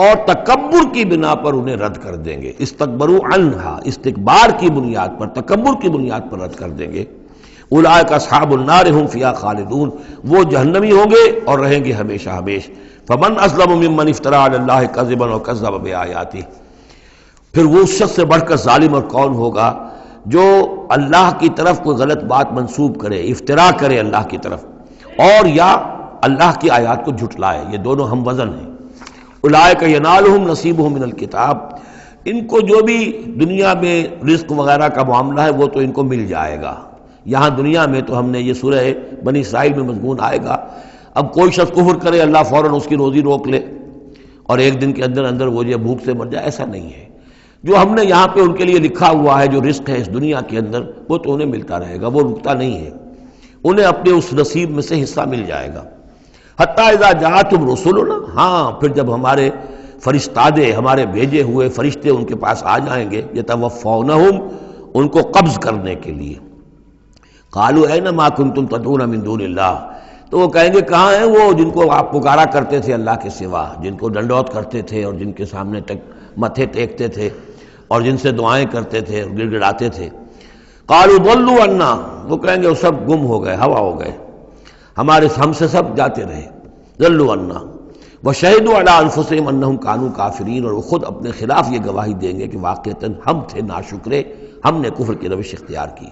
Speaker 1: اور تکبر کی بنا پر انہیں رد کر دیں گے، استکبروا عنہا، استکبار کی بنیاد پر، تکبر کی بنیاد پر رد کر دیں گے، اولئک اصحاب النار هم فیہا خالدون، وہ جہنمی ہوں گے اور رہیں گے ہمیشہ ہمیش۔ فمن اظلم ممن افتری علی اللہ کذبا وکذب بآیاتہ، پھر وہ اس شخص سے بڑھ کر ظالم اور کون ہوگا جو اللہ کی طرف کوئی غلط بات منسوب کرے، افتراء کرے اللہ کی طرف، اور یا اللہ کی آیات کو جھٹلائے، یہ دونوں ہم وزن ہیں۔ اولئک ینالہم نصیبہم من الکتاب، ان کو جو بھی دنیا میں رزق وغیرہ کا معاملہ ہے وہ تو ان کو مل جائے گا، یہاں دنیا میں تو ہم نے یہ سورہ بنی اسرائیل میں مضمون آئے گا، اب کوئی شخص کفر کرے اللہ فوراً اس کی روزی روک لے اور ایک دن کے اندر اندر وہ یہ بھوک سے مر جائے، ایسا نہیں ہے۔ جو ہم نے یہاں پہ ان کے لیے لکھا ہوا ہے جو رزق ہے اس دنیا کے اندر، وہ تو انہیں ملتا رہے گا، وہ رکتا نہیں ہے، انہیں اپنے اس نصیب میں سے حصہ مل جائے گا۔ حتیٰ اذا جاءتہم رسلنا، ہاں پھر جب ہمارے فرشتادے، ہمارے بھیجے ہوئے فرشتے ان کے پاس آ جائیں گے، یتوفونہم، ان کو قبض کرنے کے لیے، قالوا این ما کنتم تدعون من دون اللہ، تو وہ کہیں گے کہاں ہیں وہ جن کو آپ پکارا کرتے تھے اللہ کے سوا، جن کو ڈنڈوت کرتے تھے اور جن کے سامنے متھے ٹیکتے تھے اور جن سے دعائیں کرتے تھے اور گڑ گڑاتے تھے۔ قالوا ضلوا عنا، وہ کہیں گے وہ سب گم ہو گئے، ہوا ہو گئے، ہم سے سب جاتے رہے، ضلوا عنا وشہدوا علی انفسہم انہم کانوا کافرین، اور وہ خود اپنے خلاف یہ گواہی دیں گے کہ واقعتاً ہم تھے ناشکرے، ہم نے کفر کی روش اختیار کی۔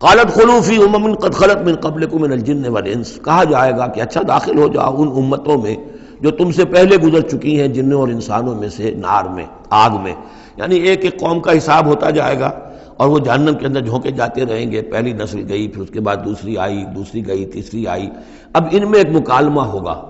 Speaker 1: قالت خلوا فی امم قد خلت من قبلکم من الجن والانس، کہا جائے گا کہ اچھا داخل ہو جاؤ ان امتوں میں جو تم سے پہلے گزر چکی ہیں جنوں اور انسانوں میں سے، نار میں، آگ میں، یعنی ایک ایک قوم کا حساب ہوتا جائے گا اور وہ جہنم کے اندر جھونکے جاتے رہیں گے۔ پہلی نسل گئی، پھر اس کے بعد دوسری آئی، دوسری گئی، تیسری آئی۔ اب ان میں ایک مکالمہ ہوگا۔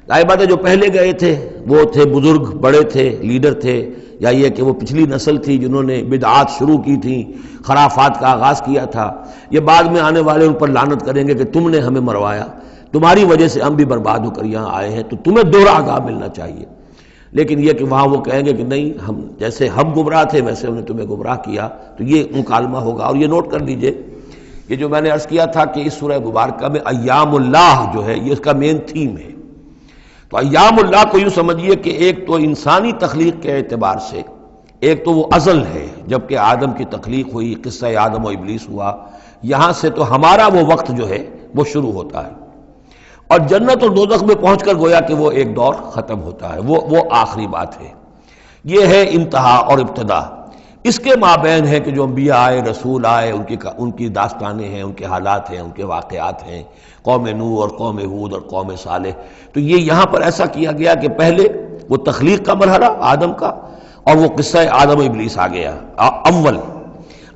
Speaker 1: ظاہر بات ہے جو پہلے گئے تھے وہ تھے بزرگ، بڑے تھے، لیڈر تھے، یا یہ کہ وہ پچھلی نسل تھی جنہوں نے بدعات شروع کی تھیں، خرافات کا آغاز کیا تھا۔ یہ بعد میں آنے والے ان پر لعنت کریں گے کہ تم نے ہمیں مروایا، تمہاری وجہ سے ہم بھی برباد ہو کر یہاں آئے ہیں، تو تمہیں دوہرا عذاب ملنا چاہیے۔ لیکن یہ کہ وہاں وہ کہیں گے کہ نہیں، ہم جیسے ہم گمراہ تھے ویسے انہوں نے تمہیں گمراہ کیا، تو یہ مکالمہ ہوگا۔ اور یہ نوٹ کر لیجئے، یہ جو میں نے عرض کیا تھا کہ اس سورہ مبارکہ میں ایام اللہ جو ہے یہ اس کا مین تھیم ہے۔ تو ایام اللہ کو یوں سمجھیے کہ ایک تو انسانی تخلیق کے اعتبار سے، ایک تو وہ ازل ہے جبکہ آدم کی تخلیق ہوئی، قصہ آدم و ابلیس ہوا، یہاں سے تو ہمارا وہ وقت جو ہے وہ شروع ہوتا ہے، اور جنت اور دوزخ میں پہنچ کر گویا کہ وہ ایک دور ختم ہوتا ہے، وہ آخری بات ہے۔ یہ ہے انتہا اور ابتدا۔ اس کے مابین ہے کہ جو انبیاء آئے، رسول آئے، ان کی داستانیں ہیں، ان کے حالات ہیں، ان کے واقعات ہیں، قوم نوح اور قوم ہود اور قوم صالح۔ تو یہ یہاں پر ایسا کیا گیا کہ پہلے وہ تخلیق کا مرحلہ آدم کا، اور وہ قصہ آدم و ابلیس آ گیا اول۔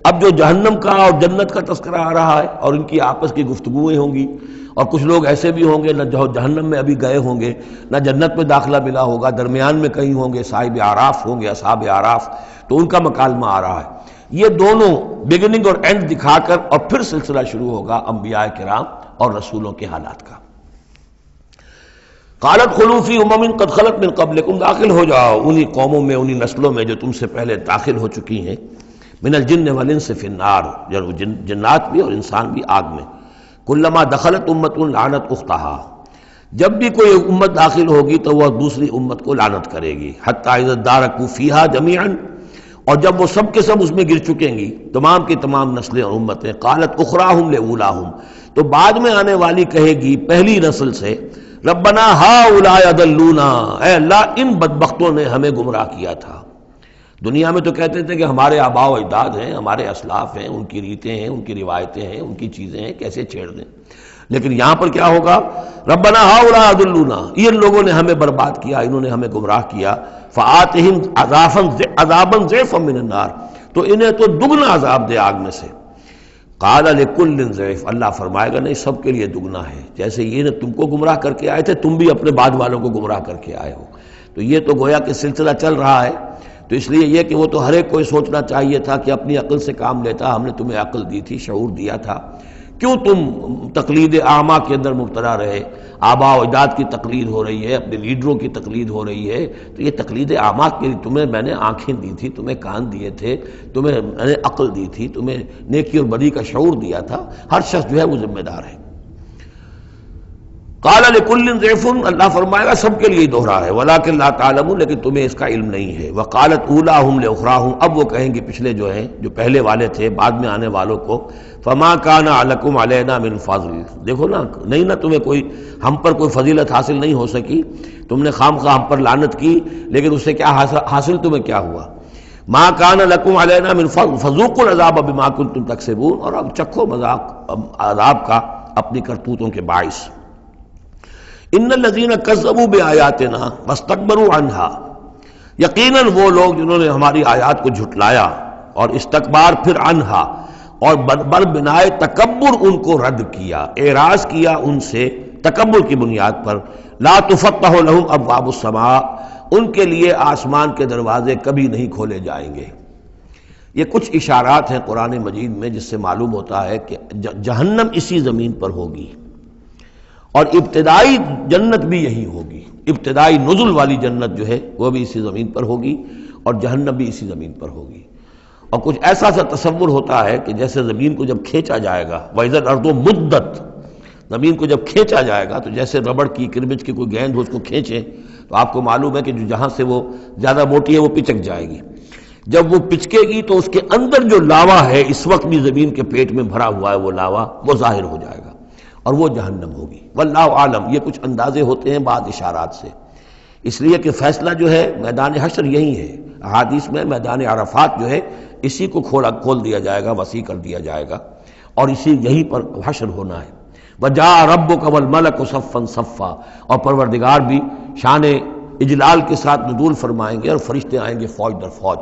Speaker 1: اب جو جہنم کا اور جنت کا تذکرہ آ رہا ہے اور ان کی آپس کی گفتگویں ہوں گی، اور کچھ لوگ ایسے بھی ہوں گے نہ جو جہنم میں ابھی گئے ہوں گے، نہ جنت میں داخلہ ملا ہوگا، درمیان میں کہیں ہوں گے، صاحب اعراف ہوں گے، اصحاب اعراف، تو ان کا مکالمہ آ رہا ہے۔ یہ دونوں بگننگ اور اینڈ دکھا کر اور پھر سلسلہ شروع ہوگا انبیاء کرام اور رسولوں کے حالات کا۔ قالت خلوا فی امم قد خلت من قبلکم، داخل ہو جاؤ انہی قوموں میں، انہی نسلوں میں جو تم سے پہلے داخل ہو چکی ہیں، من الجن والانس فی النار، جنات بھی اور انسان بھی آگ میں۔ کلما دخلت امت لعنت اختہا، جب بھی کوئی امت داخل ہوگی تو وہ دوسری امت کو لعنت کرے گی، حتی اذا ادارکوا فیہا جمیعا، اور جب وہ سب کے سب اس میں گر چکیں گی، تمام کی تمام نسلیں اور امتیں، قالت اخراہم لاولاہم، تو بعد میں آنے والی کہے گی پہلی نسل سے، ربنا ہؤلاء اضلونا، اے اللہ ان بدبختوں نے ہمیں گمراہ کیا تھا۔ دنیا میں تو کہتے تھے کہ ہمارے آباء و اجداد ہیں، ہمارے اسلاف ہیں، ان کی ریتیں ہیں، ان کی روایتیں ہیں، ان کی چیزیں ہیں، کیسے چھیڑ دیں۔ لیکن یہاں پر کیا ہوگا؟ ربنا ہؤلاء اضلونا، ان لوگوں نے ہمیں برباد کیا، انہوں نے ہمیں گمراہ کیا، فآتہم عذابا ضعفا من النار، تو انہیں تو دگنا عذاب دے آگ میں سے۔ قال لکل ضعف، اللہ فرمائے گا نہیں، سب کے لیے دگنا ہے، جیسے یہ نے تم کو گمراہ کر کے آئے تھے، تم بھی اپنے بعد والوں کو گمراہ کر کے آئے ہو۔ تو یہ تو گویا کہ سلسلہ چل رہا ہے، تو اس لیے یہ کہ وہ تو ہر ایک کو سوچنا چاہیے تھا کہ اپنی عقل سے کام لیتا، ہم نے تمہیں عقل دی تھی، شعور دیا تھا، کیوں تم تقلید اعمیٰ کے اندر مبتلا رہے؟ آباء و اجداد کی تقلید ہو رہی ہے، اپنے لیڈروں کی تقلید ہو رہی ہے، تو یہ تقلید اعمیٰ کے لیے تمہیں میں نے آنکھیں دی تھی، تمہیں کان دیے تھے، تمہیں میں نے عقل دی تھی، تمہیں نیکی اور بدی کا شعور دیا تھا، ہر شخص جو ہے وہ ذمہ دار ہے۔ قال لکل ضعف، اللہ فرمائے گا سب کے لیے دوہرا ہے، ولکن لا تعلمون، لیکن تمہیں اس کا علم نہیں ہے۔ وقالت اولاہم لاخراہم، اب وہ کہیں گے پچھلے جو ہیں، جو پہلے والے تھے، بعد میں آنے والوں کو، فما کان علیکم علینا من فضل، دیکھو نا، نہیں نا تمہیں کوئی، ہم پر کوئی فضیلت حاصل نہیں ہو سکی، تم نے خام خواہ ہم پر لعنت کی، لیکن اس سے کیا حاصل تمہیں کیا ہوا؟ ما کان لکم علینا من فضل فذوقوا العذاب بما کنتم تکسبون، اور اب چکھو مذاق عذاب کا اپنی کرتوتوں کے باعث۔ ان الذین کذبوا بآیاتنا واستکبروا عنہا، یقیناً وہ لوگ جنہوں نے ہماری آیات کو جھٹلایا اور استکبار پھر عنہا، اور بر بنائے تکبر ان کو رد کیا، اعراض کیا ان سے تکبر کی بنیاد پر، لا تفتح لہم ابواب السماء، ان کے لیے آسمان کے دروازے کبھی نہیں کھولے جائیں گے۔ یہ کچھ اشارات ہیں قرآن مجید میں جس سے معلوم ہوتا ہے کہ جہنم اسی زمین پر ہوگی، اور ابتدائی جنت بھی یہی ہوگی، ابتدائی نزل والی جنت جو ہے وہ بھی اسی زمین پر ہوگی، اور جہنم بھی اسی زمین پر ہوگی۔ اور کچھ ایسا سا تصور ہوتا ہے کہ جیسے زمین کو جب کھینچا جائے گا، وَإِذَا الْأَرْضُ مُدَّتْ، زمین کو جب کھینچا جائے گا تو جیسے ربڑ کی کربج کی کوئی گیند ہو اس کو کھینچے تو آپ کو معلوم ہے کہ جو جہاں سے وہ زیادہ موٹی ہے وہ پچک جائے گی، جب وہ پچکے گی تو اس کے اندر جو لاوا ہے، اس وقت بھی زمین کے پیٹ میں بھرا ہوا ہے وہ لاوا، وہ ظاہر ہو جائے گا، اور وہ جہنم ہوگی۔ واللہ عالم، یہ کچھ اندازے ہوتے ہیں بعض اشارات سے، اس لیے کہ فیصلہ جو ہے میدان حشر یہی ہے. احادیث میں میدان عرفات جو ہے اسی کو کھول دیا جائے گا، وسیع کر دیا جائے گا، اور اسی یہیں پر حشر ہونا ہے. وَجَاءَ رَبُّكَ وَالْمَلَكُ صَفًّا صَفًّا، اور پروردگار بھی شان اجلال کے ساتھ نزول فرمائیں گے اور فرشتے آئیں گے فوج در فوج،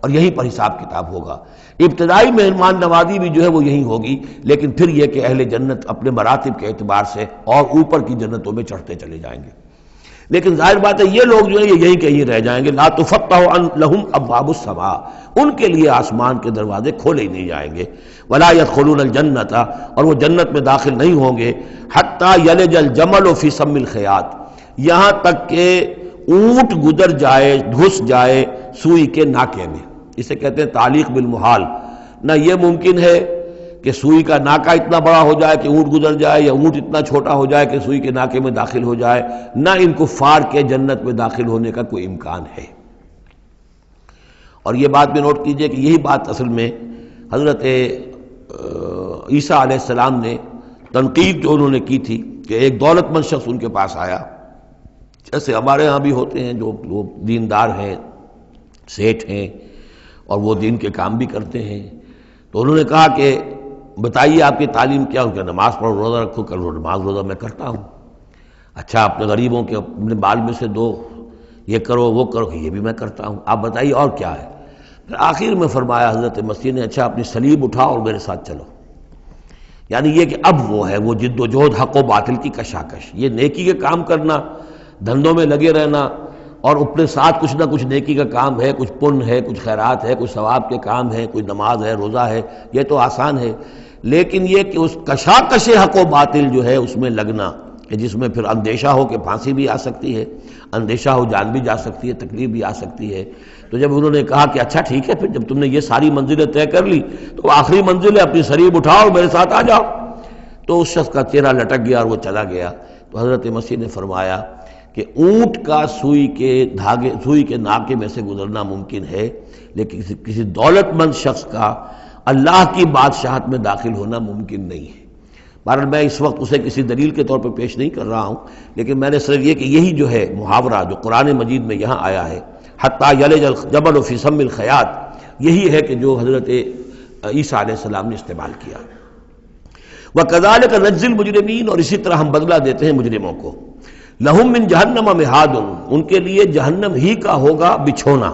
Speaker 1: اور یہیں پر حساب کتاب ہوگا. ابتدائی مہمان نوازی بھی جو ہے وہ یہی ہوگی، لیکن پھر یہ کہ اہل جنت اپنے مراتب کے اعتبار سے اور اوپر کی جنتوں میں چڑھتے چلے جائیں گے. لیکن ظاہر بات ہے یہ لوگ جو ہیں یہ یہیں کہیں رہ جائیں گے. لا تفتح لہم ابواب السماء، ان کے لیے آسمان کے دروازے کھولے ہی نہیں جائیں گے. ولا يدخلون الجنت، اور وہ جنت میں داخل نہیں ہوں گے. حتی یلج الجمل فی سم الخیاط، یہاں تک کہ اونٹ گزر جائے، گھس جائے سوئی کے ناکے میں. اسے کہتے ہیں تعلیق بالمحال. نہ یہ ممکن ہے کہ سوئی کا ناکہ اتنا بڑا ہو جائے کہ اونٹ گزر جائے، یا اونٹ اتنا چھوٹا ہو جائے کہ سوئی کے ناکے میں داخل ہو جائے. نہ ان کفار کے جنت میں داخل ہونے کا کوئی امکان ہے. اور یہ بات بھی نوٹ کیجئے کہ یہی بات اصل میں حضرت عیسیٰ علیہ السلام نے تنقید جو انہوں نے کی تھی کہ ایک دولت مند شخص ان کے پاس آیا، جیسے ہمارے ہاں بھی ہوتے ہیں جو دیندار ہیں، سیٹھ ہیں، اور وہ دین کے کام بھی کرتے ہیں. تو انہوں نے کہا کہ بتائیے آپ کی تعلیم کیا؟ ان کا نماز پڑھو، روزہ رکھو. کرو نماز روزہ میں کرتا ہوں. اچھا اپنے غریبوں کے اپنے بال میں سے دو، یہ کرو وہ کرو، یہ بھی میں کرتا ہوں. آپ بتائیے اور کیا ہے؟ پھر آخر میں فرمایا حضرت مسیح نے، اچھا اپنی صلیب اٹھاؤ اور میرے ساتھ چلو. یعنی یہ کہ اب وہ ہے وہ جد و جہد، حق و باطل کی کشاکش. یہ نیکی کے کام کرنا، دھندوں میں لگے رہنا، اور اپنے ساتھ کچھ نہ کچھ نیکی کا کام ہے، کچھ پن ہے، کچھ خیرات ہے، کچھ ثواب کے کام ہے، کوئی نماز ہے، روزہ ہے، یہ تو آسان ہے. لیکن یہ کہ اس کشاکش حق و باطل جو ہے اس میں لگنا، کہ جس میں پھر اندیشہ ہو کہ پھانسی بھی آ سکتی ہے، اندیشہ ہو جان بھی جا سکتی ہے، تکلیف بھی آ سکتی ہے. تو جب انہوں نے کہا کہ اچھا ٹھیک ہے، پھر جب تم نے یہ ساری منزلیں طے کر لی تو آخری منزل ہے اپنی صلیب اٹھاؤ اور میرے ساتھ آ جاؤ. تو اس شخص کا چہرہ لٹک گیا اور وہ چلا گیا. تو حضرت مسیح نے فرمایا کہ اونٹ کا سوئی کے ناکے میں سے گزرنا ممکن ہے، لیکن کسی دولت مند شخص کا اللہ کی بادشاہت میں داخل ہونا ممکن نہیں ہے. بہرحال میں اس وقت اسے کسی دلیل کے طور پر پیش نہیں کر رہا ہوں، لیکن میں نے صرف یہ کہ یہی جو ہے محاورہ جو قرآن مجید میں یہاں آیا ہے، حتیٰ یلج الجمل فی سم الخیاط، یہی ہے کہ جو حضرت عیسیٰ علیہ السلام نے استعمال کیا. وَكَذَلِكَ نَجْزِي الْمُجْرِمِينَ، اور اسی طرح ہم بدلہ دیتے ہیں مجرموں کو. لَهُم مِّن جَهَنَّمَ مِہَادٌ، ان کے لیے جہنم ہی کا ہوگا بچھونا.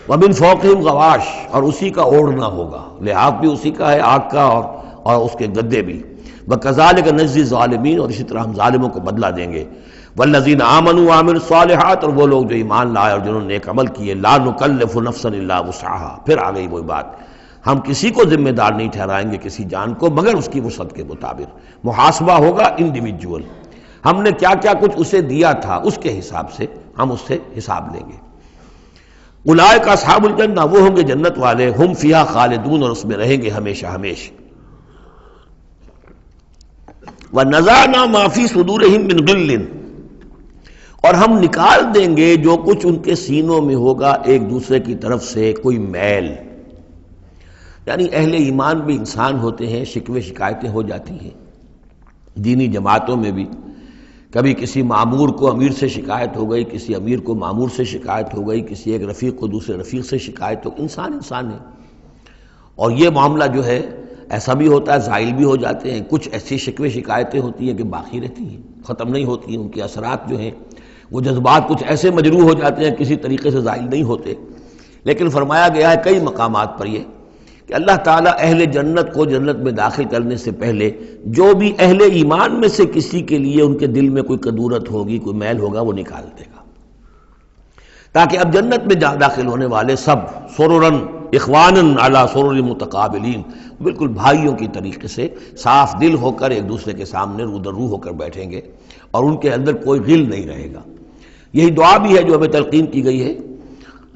Speaker 1: وَمِن فَوْقِهِمْ غَوَاشٍ، اور اسی کا اوڑھنا ہوگا. لحاف بھی اسی کا ہے، آگ کا، اور اس کے گدے بھی. وَكَذَلِكَ نَجْزِي الظَّالِمِينَ، اور اسی طرح ہم ظالموں کو بدلہ دیں گے. وَالَّذِينَ آمَنُوا وَعَمِلُوا الصَّالِحَاتِ، اور وہ لوگ جو ایمان لائے اور جنہوں نے نیک عمل کیے. لَا نُكَلِّفُ نَفْسًا إِلَّا وُسْعَهَا، پھر آ گئی وہی بات، ہم کسی کو ذمہ دار نہیں ٹھہرائیں گے کسی جان کو مگر اس کی وسعت کے مطابق. محاسبہ ہوگا انڈیویجول، ہم نے کیا کیا کچھ اسے دیا تھا اس کے حساب سے ہم اس سے حساب لیں گے. اولئک اصحاب الجنہ، وہ ہوں گے جنت والے. ہم فیہا خالدون، اور اس میں رہیں گے ہمیشہ ہمیشہ. وَنَزَعْنَا مَا فِي صُدُورِهِم مِّن غِلٍّ، اور ہم نکال دیں گے جو کچھ ان کے سینوں میں ہوگا ایک دوسرے کی طرف سے کوئی میل. یعنی اہل ایمان بھی انسان ہوتے ہیں، شکوے شکایتیں ہو جاتی ہیں. دینی جماعتوں میں بھی کبھی کسی معمور کو امیر سے شکایت ہو گئی، کسی امیر کو معمور سے شکایت ہو گئی، کسی ایک رفیق کو دوسرے رفیق سے شکایت ہو. انسان ہے، اور یہ معاملہ جو ہے ایسا بھی ہوتا ہے، زائل بھی ہو جاتے ہیں. کچھ ایسی شکوے شکایتیں ہوتی ہیں کہ باقی رہتی ہیں، ختم نہیں ہوتی ہیں. ان کے اثرات جو ہیں، وہ جذبات کچھ ایسے مجروح ہو جاتے ہیں، کسی طریقے سے زائل نہیں ہوتے. لیکن فرمایا گیا ہے کئی مقامات پر یہ کہ اللہ تعالیٰ اہل جنت کو جنت میں داخل کرنے سے پہلے جو بھی اہل ایمان میں سے کسی کے لیے ان کے دل میں کوئی کدورت ہوگی، کوئی میل ہوگا، وہ نکال دے گا، تاکہ اب جنت میں داخل ہونے والے سب سررن اخوانن علی سرر متقابلین، بالکل بھائیوں کی طریقے سے صاف دل ہو کر ایک دوسرے کے سامنے رو در رو ہو کر بیٹھیں گے، اور ان کے اندر کوئی غل نہیں رہے گا. یہی دعا بھی ہے جو ہمیں تلقین کی گئی ہے،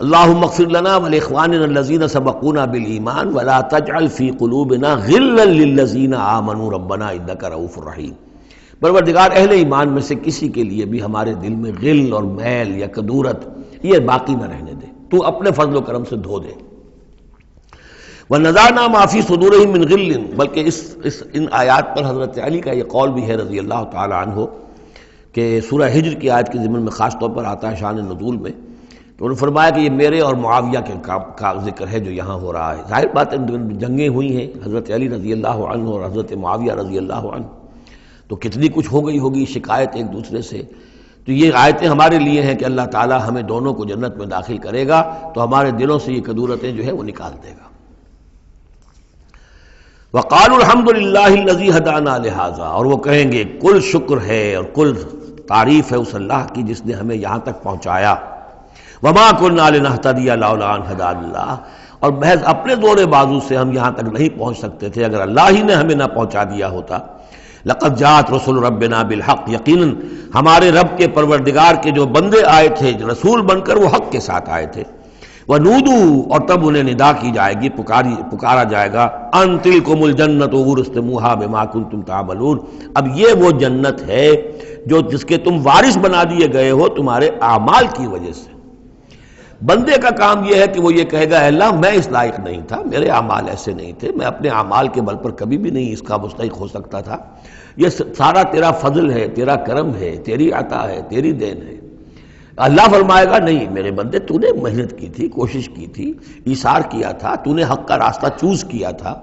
Speaker 1: اللہم اغفر لنا ولاخواننا الذین سبقونا بالایمان ولا تجعل فی قلوبنا غلا للذین آمنوا ربنا انک رؤوف رحیم. پروردگار اہل ایمان میں سے کسی کے لیے بھی ہمارے دل میں غل اور میل یا کدورت یہ باقی نہ رہنے دے، تو اپنے فضل و کرم سے دھو دے. وَنَزَعْنَا مَا فِي صُدُورِهِم مِّن غِلٍّ، بلکہ ان آیات پر حضرت علی کا یہ قول بھی ہے رضی اللہ تعالی عنہ کہ سورہ ہجر کی آیت کے ضمن میں خاص طور پر آتا ہے شان نزول میں، تو انہوں نے فرمایا کہ یہ میرے اور معاویہ کے کا ذکر ہے جو یہاں ہو رہا ہے۔ ظاہر بات ہے جنگیں ہوئی ہیں حضرت علی رضی اللہ عنہ اور حضرت معاویہ رضی اللہ عنہ، تو کتنی کچھ ہو گئی ہوگی شکایت ایک دوسرے سے۔ تو یہ آیتیں ہمارے لیے ہیں کہ اللہ تعالیٰ ہمیں دونوں کو جنت میں داخل کرے گا تو ہمارے دلوں سے یہ کدورتیں جو ہے وہ نکال دے گا۔ وقالوا الحمد للہ الذی ہدانا لہذا، اور وہ کہیں گے کل شکر ہے اور کل تعریف ہے اس اللہ کی جس نے ہمیں یہاں تک پہنچایا۔ وما كنا لنهتدي لولا ان هدانا اللہ، اور محض اپنے زور بازو سے ہم یہاں تک نہیں پہنچ سکتے تھے اگر اللہ ہی نے ہمیں نہ پہنچا دیا ہوتا۔ لقد جاءت رسل ربنا بالحق، یقیناً ہمارے رب کے پروردگار کے جو بندے آئے تھے رسول بن کر وہ حق کے ساتھ آئے تھے۔ وَنُودُوا، اور تب انہیں ندا کی جائے گی، پکارا جائے گا، ان تلکم الجنۃ اورثتموها بما کنتم تعملون، اب یہ وہ جنت ہے جو جس کے تم وارث بنا دیے گئے ہو تمہارے اعمال کی وجہ سے۔ بندے کا کام یہ ہے کہ وہ یہ کہے گا اے اللہ میں اس لائق نہیں تھا، میرے اعمال ایسے نہیں تھے، میں اپنے اعمال کے بل پر کبھی بھی نہیں اس کا مستحق ہو سکتا تھا، یہ سارا تیرا فضل ہے، تیرا کرم ہے، تیری عطا ہے، تیری دین ہے۔ اللہ فرمائے گا نہیں میرے بندے، تو نے محنت کی تھی، کوشش کی تھی، ایثار کیا تھا، تو نے حق کا راستہ چوز کیا تھا،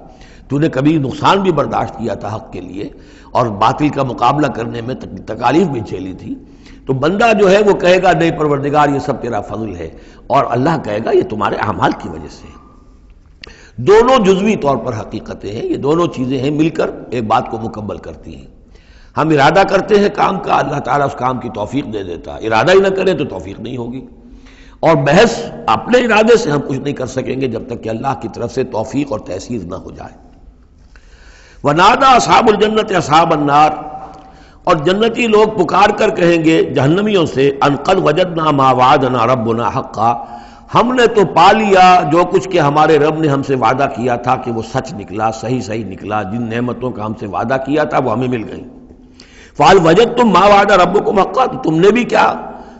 Speaker 1: تو نے کبھی نقصان بھی برداشت کیا تھا حق کے لیے اور باطل کا مقابلہ کرنے میں تکالیف بھی جھیلی تھی۔ تو بندہ جو ہے وہ کہے گا نہیں پروردگار یہ سب تیرا فضل ہے، اور اللہ کہے گا یہ تمہارے اعمال کی وجہ سے۔ دونوں جزوی طور پر حقیقتیں ہیں، یہ دونوں چیزیں ہیں مل کر ایک بات کو مکمل کرتی ہیں۔ ہم ارادہ کرتے ہیں کام کا، اللہ تعالیٰ اس کام کی توفیق دے دیتا ہے، ارادہ ہی نہ کریں تو توفیق نہیں ہوگی، اور محض اپنے ارادے سے ہم کچھ نہیں کر سکیں گے جب تک کہ اللہ کی طرف سے توفیق اور تحصیل نہ ہو جائے۔ وَنَادَىٰ أَصْحَابُ الْجَنَّةِ أَصْحَابَ النَّارِ، اور جنتی لوگ پکار کر کہیں گے جہنمیوں سے ان قد وجدنا ما وعدنا ربنا حقا، ہم نے تو پا لیا جو کچھ کہ ہمارے رب نے ہم سے وعدہ کیا تھا کہ وہ سچ نکلا، صحیح نکلا، جن نعمتوں کا ہم سے وعدہ کیا تھا وہ ہمیں مل گئیں۔ فَهَلْ وَجَدْتُم مَّا وَعَدَ رَبُّكُمْ حَقًّا، تم نے بھی کیا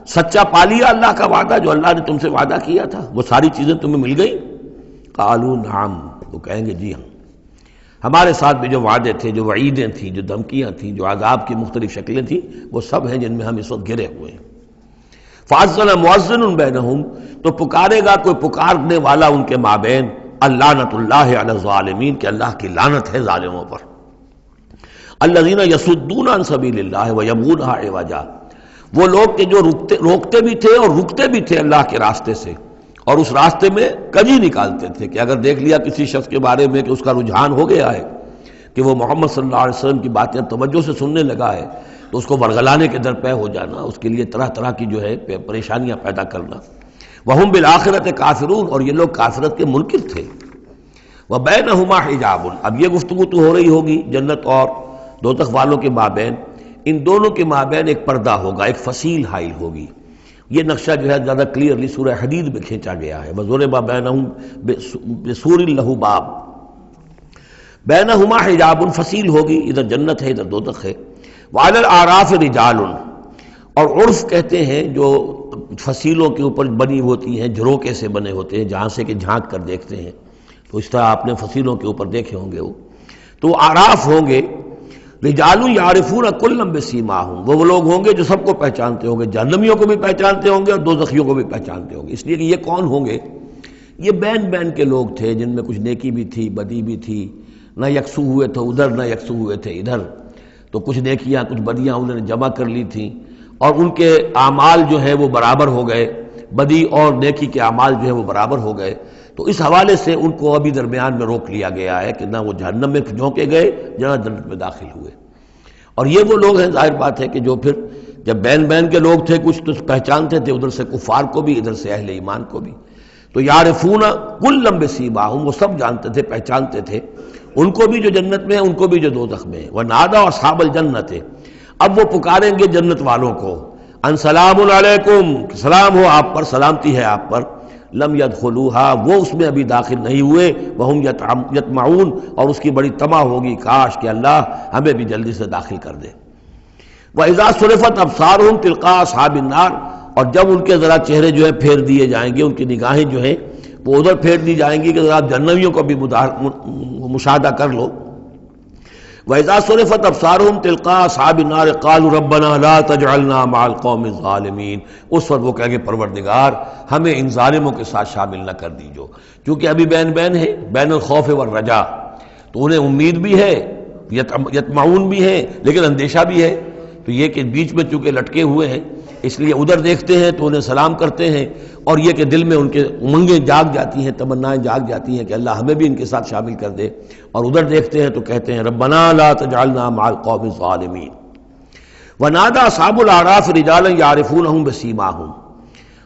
Speaker 1: سچا پا لیا اللہ کا وعدہ جو اللہ نے تم سے وعدہ کیا تھا، وہ ساری چیزیں تمہیں مل گئیں؟ قالوا نعم، وہ کہیں گے جی ہاں، ہمارے ساتھ بھی جو وعدے تھے، جو وعیدیں تھیں، جو دھمکیاں تھیں، جو عذاب کی مختلف شکلیں تھیں، وہ سب ہیں جن میں ہم اس وقت گرے ہوئے ہیں۔ فَأَذَّنَ مُؤَذِّنٌ بَيْنَهُمْ، تو پکارے گا کوئی پکارنے والا ان کے مابین، اللعنۃ اللہ علی الظالمین، کہ اللہ کی لعنت ہے ظالموں پر۔ الذین یصدون عن سبیل اللہ ویبغونها عوجا، وہ لوگ کہ جو روکتے بھی تھے اور رکتے بھی تھے اللہ کے راستے سے، اور اس راستے میں کجی نکالتے تھے کہ اگر دیکھ لیا کسی شخص کے بارے میں کہ اس کا رجحان ہو گیا ہے کہ وہ محمد صلی اللہ علیہ وسلم کی باتیں توجہ سے سننے لگا ہے، تو اس کو ورگلانے کے درپے ہو جانا، اس کے لیے طرح طرح کی جو ہے پریشانیاں پیدا کرنا۔ وَهُمْ بِالْآخِرَةِ کافرون، اور یہ لوگ کافرت کے منکر تھے۔ وَبَيْنَهُمَا حِجَابٌ، اب یہ گفتگو تو ہو رہی ہوگی جنت اور دوزخ والوں کے مابین، ان دونوں کے مابین ایک پردہ ہوگا، ایک فصیل حائل ہوگی۔ یہ نقشہ جو ہے زیادہ کلیئرلی سورہ حدید میں کھینچا گیا ہے، وَضُرِبَ بَيْنَهُمْ بِسُورٍ لَهُ بَابٌ، بَيْنَهُمَا حِجَابٌ، فصیل ہوگی، ادھر جنت ہے ادھر دوزخ ہے۔ وَعَلَى الْأَعْرَافِ رِجَالٌ، اور عرف کہتے ہیں جو فصیلوں کے اوپر بنی ہوتی ہیں، جھروکے سے بنے ہوتے ہیں جہاں سے کہ جھانک کر دیکھتے ہیں، تو اس طرح آپ نے فصیلوں کے اوپر دیکھے ہوں گے، تو اعراف ہوں گے۔ رجال یعرفون کلا بسیماہم، وہ لوگ ہوں گے جو سب کو پہچانتے ہوں گے، جہنمیوں کو بھی پہچانتے ہوں گے اور دوزخیوں کو بھی پہچانتے ہوں گے، اس لیے کہ یہ کون ہوں گے؟ یہ بین کے لوگ تھے جن میں کچھ نیکی بھی تھی، بدی بھی تھی، نہ یکسو ہوئے تھے ادھر نہ یکسو ہوئے تھے ادھر، تو کچھ نیکیاں کچھ بدیاں انہوں نے جمع کر لی تھیں، اور ان کے اعمال جو ہے وہ برابر ہو گئے، بدی اور نیکی کے اعمال جو ہے وہ برابر ہو گئے، تو اس حوالے سے ان کو ابھی درمیان میں روک لیا گیا ہے کہ نہ وہ جہنم میں جھونکے گئے نہ جنت میں داخل ہوئے۔ اور یہ وہ لوگ ہیں، ظاہر بات ہے کہ جو پھر جب بین کے لوگ تھے کچھ تو پہچانتے تھے ادھر سے کفار کو بھی ادھر سے اہل ایمان کو بھی، تو یعرفون کلا بسیماہم، وہ سب جانتے تھے پہچانتے تھے، ان کو بھی جو جنت میں ہے ان کو بھی جو دوزخ میں ہے۔ وَنَادَىٰ أَصْحَابَ الْجَنَّةِ، اب وہ پکاریں گے جنت والوں کو، ان سلام علیکم، سلام ہو آپ پر، سلامتی ہے آپ پر، لم يدخلوها، وہ اس میں ابھی داخل نہیں ہوئے، وہم یطمعون، اور اس کی بڑی طمع ہوگی کاش کہ اللہ ہمیں بھی جلدی سے داخل کر دے۔ وَإِذَا صُرِفَتْ أَبْصَارُهُمْ تِلْقَاءَ أَصْحَابِ النَّارِ، اور جب ان کے ذرا چہرے جو ہے پھیر دیے جائیں گے، ان کی نگاہیں جو ہیں وہ ادھر پھیر دی جائیں گی کہ ذرا جہنمیوں کو بھی مشاہدہ کر لو۔ وَإِذَا صُرِفَتْ أَبْصَارُهُمْ تِلْقَاءَ أَصْحَابِ النَّارِ قَالُوا رَبَّنَا لَا تَجْعَلْنَا مَعَ الْقَوْمِ الظَّالِمِينَ۔ اس وقت وہ کہیں گے پروردگار ہمیں ان ظالموں کے ساتھ شامل نہ کر دیجو، کیونکہ ابھی بین ہے، بین الخوف والرجا، تو انہیں امید بھی ہے، یطمعون بھی ہے، لیکن اندیشہ بھی ہے، تو یہ کہ بیچ میں چونکہ لٹکے ہوئے ہیں اس لیے ادھر دیکھتے ہیں تو انہیں سلام کرتے ہیں، اور یہ کہ دل میں ان کے امنگیں جاگ جاتی ہیں، تمنائیں جاگ جاتی ہیں کہ اللہ ہمیں بھی ان کے ساتھ شامل کر دے، اور ادھر دیکھتے ہیں تو کہتے ہیں ربنا لا تجعلنا مع القوم الظالمین۔ ونادى اصحاب الاعراف رجالا يعرفونهم بسیماہم،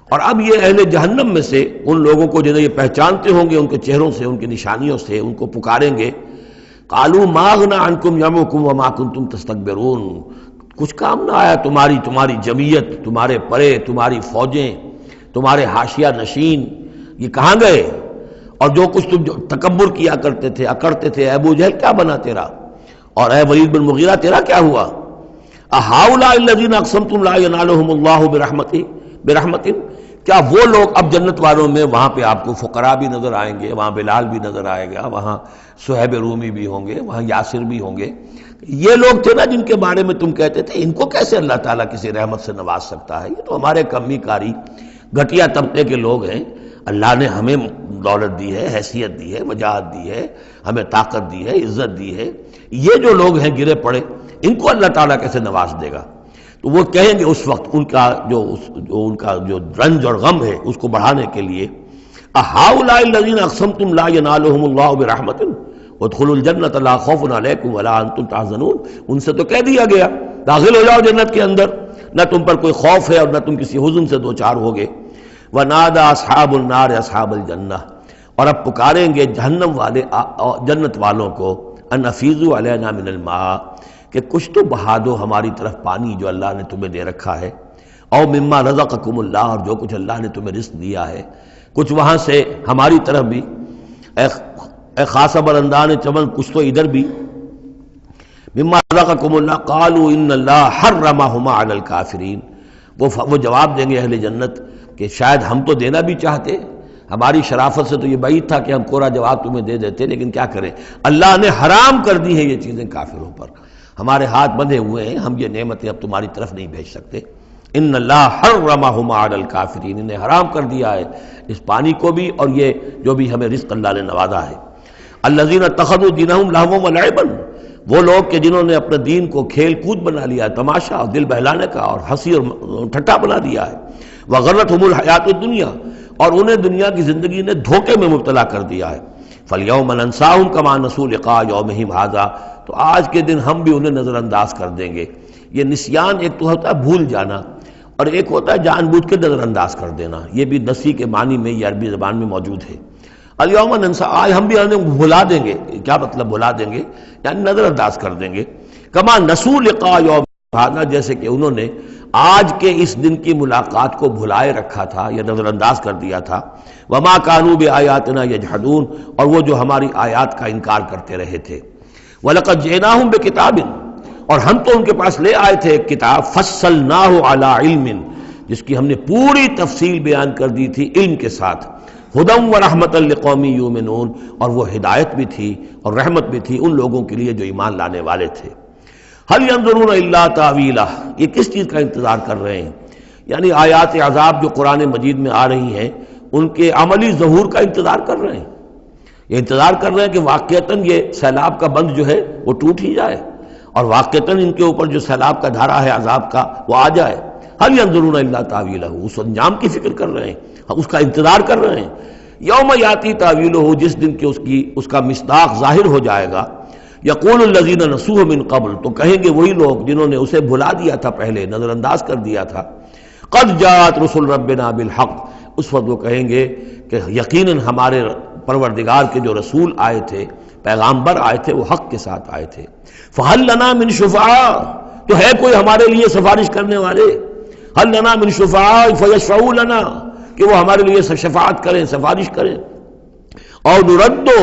Speaker 1: اور اب یہ اہل جہنم میں سے ان لوگوں کو جنہیں یہ پہچانتے ہوں گے ان کے چہروں سے، ان کی نشانیوں سے، ان کو پکاریں گے، قالوا ما اغنى عنكم جمعكم وما كنتم تستكبرون، کچھ کام نہ آیا تمہاری جمعیت، تمہارے پرے، تمہاری فوجیں، تمہارے حاشیہ نشین، یہ کہاں گئے؟ اور جو کچھ تم تکبر کیا کرتے تھے، اکڑتے تھے، اے ابو جہل کیا بنا تیرا، اور اے ولید بن مغیرہ تیرا کیا ہوا؟ اہؤلاء الذین اقسمتم لا ینالهم اللہ برحمت، کیا وہ لوگ اب جنت والوں میں وہاں پہ آپ کو فقراء بھی نظر آئیں گے، وہاں بلال بھی نظر آئے گا، وہاں صہیب رومی بھی ہوں گے، وہاں یاسر بھی ہوں گے، یہ لوگ تھے نا جن کے بارے میں تم کہتے تھے ان کو کیسے اللہ تعالیٰ کسی رحمت سے نواز سکتا ہے، یہ تو ہمارے کمی کاری گھٹیا طبقے کے لوگ ہیں، اللہ نے ہمیں دولت دی ہے، حیثیت دی ہے، وجاہت دی ہے، ہمیں طاقت دی ہے، عزت دی ہے، یہ جو لوگ ہیں گرے پڑے ان کو اللہ تعالیٰ کیسے نواز دے گا؟ تو وہ کہیں گے اس وقت ان کا جو رنج اور غم ہے اس کو بڑھانے کے لیے، اہؤلاء الذین اقسمتم لا ینالهم اللہ برحمت ادخلوا الجنۃ لا خوف علیکم ولا انتم تحزنون، ان سے تو کہہ دیا گیا داخل ہو جاؤ جنت کے اندر، نہ تم پر کوئی خوف ہے اور نہ تم کسی حزن سے دوچار ہوگے۔ ونادى اصحاب النار اصحاب الجنہ، اور اب پکاریں گے جہنم والے جنت والوں کو، ان افیضوا علینا من الماء، کہ کچھ تو بہا دو ہماری طرف پانی جو اللہ نے تمہیں دے رکھا ہے، او مما رزقکم اللہ، اور جو کچھ اللہ نے تمہیں رزق دیا ہے کچھ وہاں سے ہماری طرف بھی، اے خاصہ برندان چمن کچھ تو ادھر بھی، مما رزقکم اللہ، قالوا ان اللہ حرمہما علی الکافرین، وہ جواب دیں گے اہل جنت کہ شاید ہم تو دینا بھی چاہتے، ہماری شرافت سے تو یہ بعید تھا کہ ہم کورا جواب تمہیں دے دیتے، لیکن کیا کریں اللہ نے حرام کر دی ہیں یہ چیزیں کافروں پر، ہمارے ہاتھ بندھے ہوئے ہیں، ہم یہ نعمتیں اب تمہاری طرف نہیں بھیج سکتے۔ ان اللہ حرمہما علی الکافرین، انہیں حرام کر دیا ہے اس پانی کو بھی اور یہ جو بھی ہمیں رزق اللہ نے نوازا ہے۔ الذین اتخذوا دینہم لہوا ولعبا، وہ لوگ کہ جنہوں نے اپنے دین کو کھیل کود بنا لیا، تماشا اور دل بہلانے کا اور ہنسی اور ٹھٹا بنا دیا ہے، وغرتہم الحیات الدنیا، اور انہیں دنیا کی زندگی نے دھوکے میں مبتلا کر دیا ہے۔ فالیوم ننساہم کما نسوا لقاء یومہم ھذا، تو آج کے دن ہم بھی انہیں نظر انداز کر دیں گے۔ یہ نسیان ایک تو ہوتا ہے بھول جانا، اور ایک ہوتا ہے جان بوجھ کے نظر انداز کر دینا، یہ بھی نسی کے معنی میں یہ عربی زبان میں موجود ہے۔ الیوم ننسا، آج ہم بھی انہیں بھلا دیں گے، کیا مطلب بھلا دیں گے؟ یعنی نظر انداز کر دیں گے، کما نسوا لقاء یوم ھذا، جیسے کہ انہوں نے آج کے اس دن کی ملاقات کو بھلائے رکھا تھا یا نظر انداز کر دیا تھا۔ وما کانوا بآیاتنا یجحدون، اور وہ جو ہماری آیات کا انکار کرتے رہے تھے۔ وَلَقَدْ جِئْنَاهُمْ بِكِتَابٍ، اور ہم تو ان کے پاس لے آئے تھے ایک کتاب، فَصَّلْنَاهُ عَلَىٰ عِلْمٍ، جس کی ہم نے پوری تفصیل بیان کر دی تھی علم کے ساتھ، ہدی وَرَحْمَةً لِقَوْمٍ یُؤْمِنُونَ، اور وہ ہدایت بھی تھی اور رحمت بھی تھی ان لوگوں کے لیے جو ایمان لانے والے تھے۔ هَلْ يَنظُرُونَ إِلَّا تَأْوِيلَهُ، یہ کس چیز کا انتظار کر رہے ہیں؟ یعنی آیات عذاب جو قرآن مجید میں آ رہی ہیں ان کے عملی ظہور کا انتظار کر رہے ہیں، یہ انتظار کر رہے ہیں کہ واقعتاً یہ سیلاب کا بند جو ہے وہ ٹوٹ ہی جائے، اور واقعتاً ان کے اوپر جو سیلاب کا دھارا ہے عذاب کا وہ آ جائے۔ هل ينظرون الا تاویلہ، اس انجام کی فکر کر رہے ہیں، اس کا انتظار کر رہے ہیں۔ یوم یاتی تاویلہ، جس دن کہ اس کا مصداق ظاہر ہو جائے گا۔ یقول الذین نسوہ من قبل، تو کہیں گے وہی لوگ جنہوں نے اسے بھلا دیا تھا، پہلے نظر انداز کر دیا تھا، قد جاءت رسل ربنا بالحق، اس وقت وہ کہیں گے کہ یقیناً ہمارے پروردگار کے جو رسول آئے تھے، پیغامبر آئے تھے، وہ حق کے ساتھ آئے تھے۔ فہل لنا من شفعاء، تو ہے کوئی ہمارے لیے سفارش کرنے والے؟ ہل لنا من شفعاء فیشفعوا لنا، کہ وہ ہمارے لیے شفاعت کریں، سفارش کریں۔ اور نردو،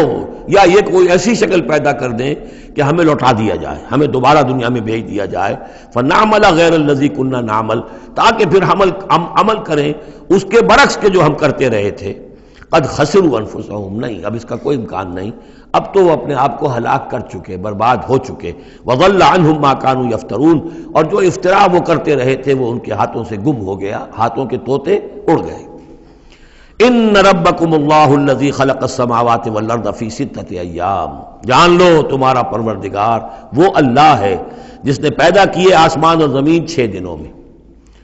Speaker 1: یا یہ کوئی ایسی شکل پیدا کر دیں کہ ہمیں لوٹا دیا جائے، ہمیں دوبارہ دنیا میں بھیج دیا جائے، فنعمل غیر الذی کنا نعمل، تاکہ پھر ہم عمل کریں اس کے برعکس کے جو ہم کرتے رہے تھے۔ قد خسروا انفسهم، نہیں اب اس کا کوئی امکان نہیں، اب تو وہ اپنے آپ کو ہلاک کر چکے، برباد ہو چکے۔ وضل عنہم ما كانوا یفترون، اور جو افتراء وہ کرتے رہے تھے وہ ان کے ہاتھوں سے گم ہو گیا، ہاتھوں کے طوطے اڑ گئے۔ ان ربکم اللہ الذی خلق السماوات والارض فی ستۃ ایام، جان لو تمہارا پروردگار وہ اللہ ہے جس نے پیدا کیے آسمان اور زمین 6 دنوں میں۔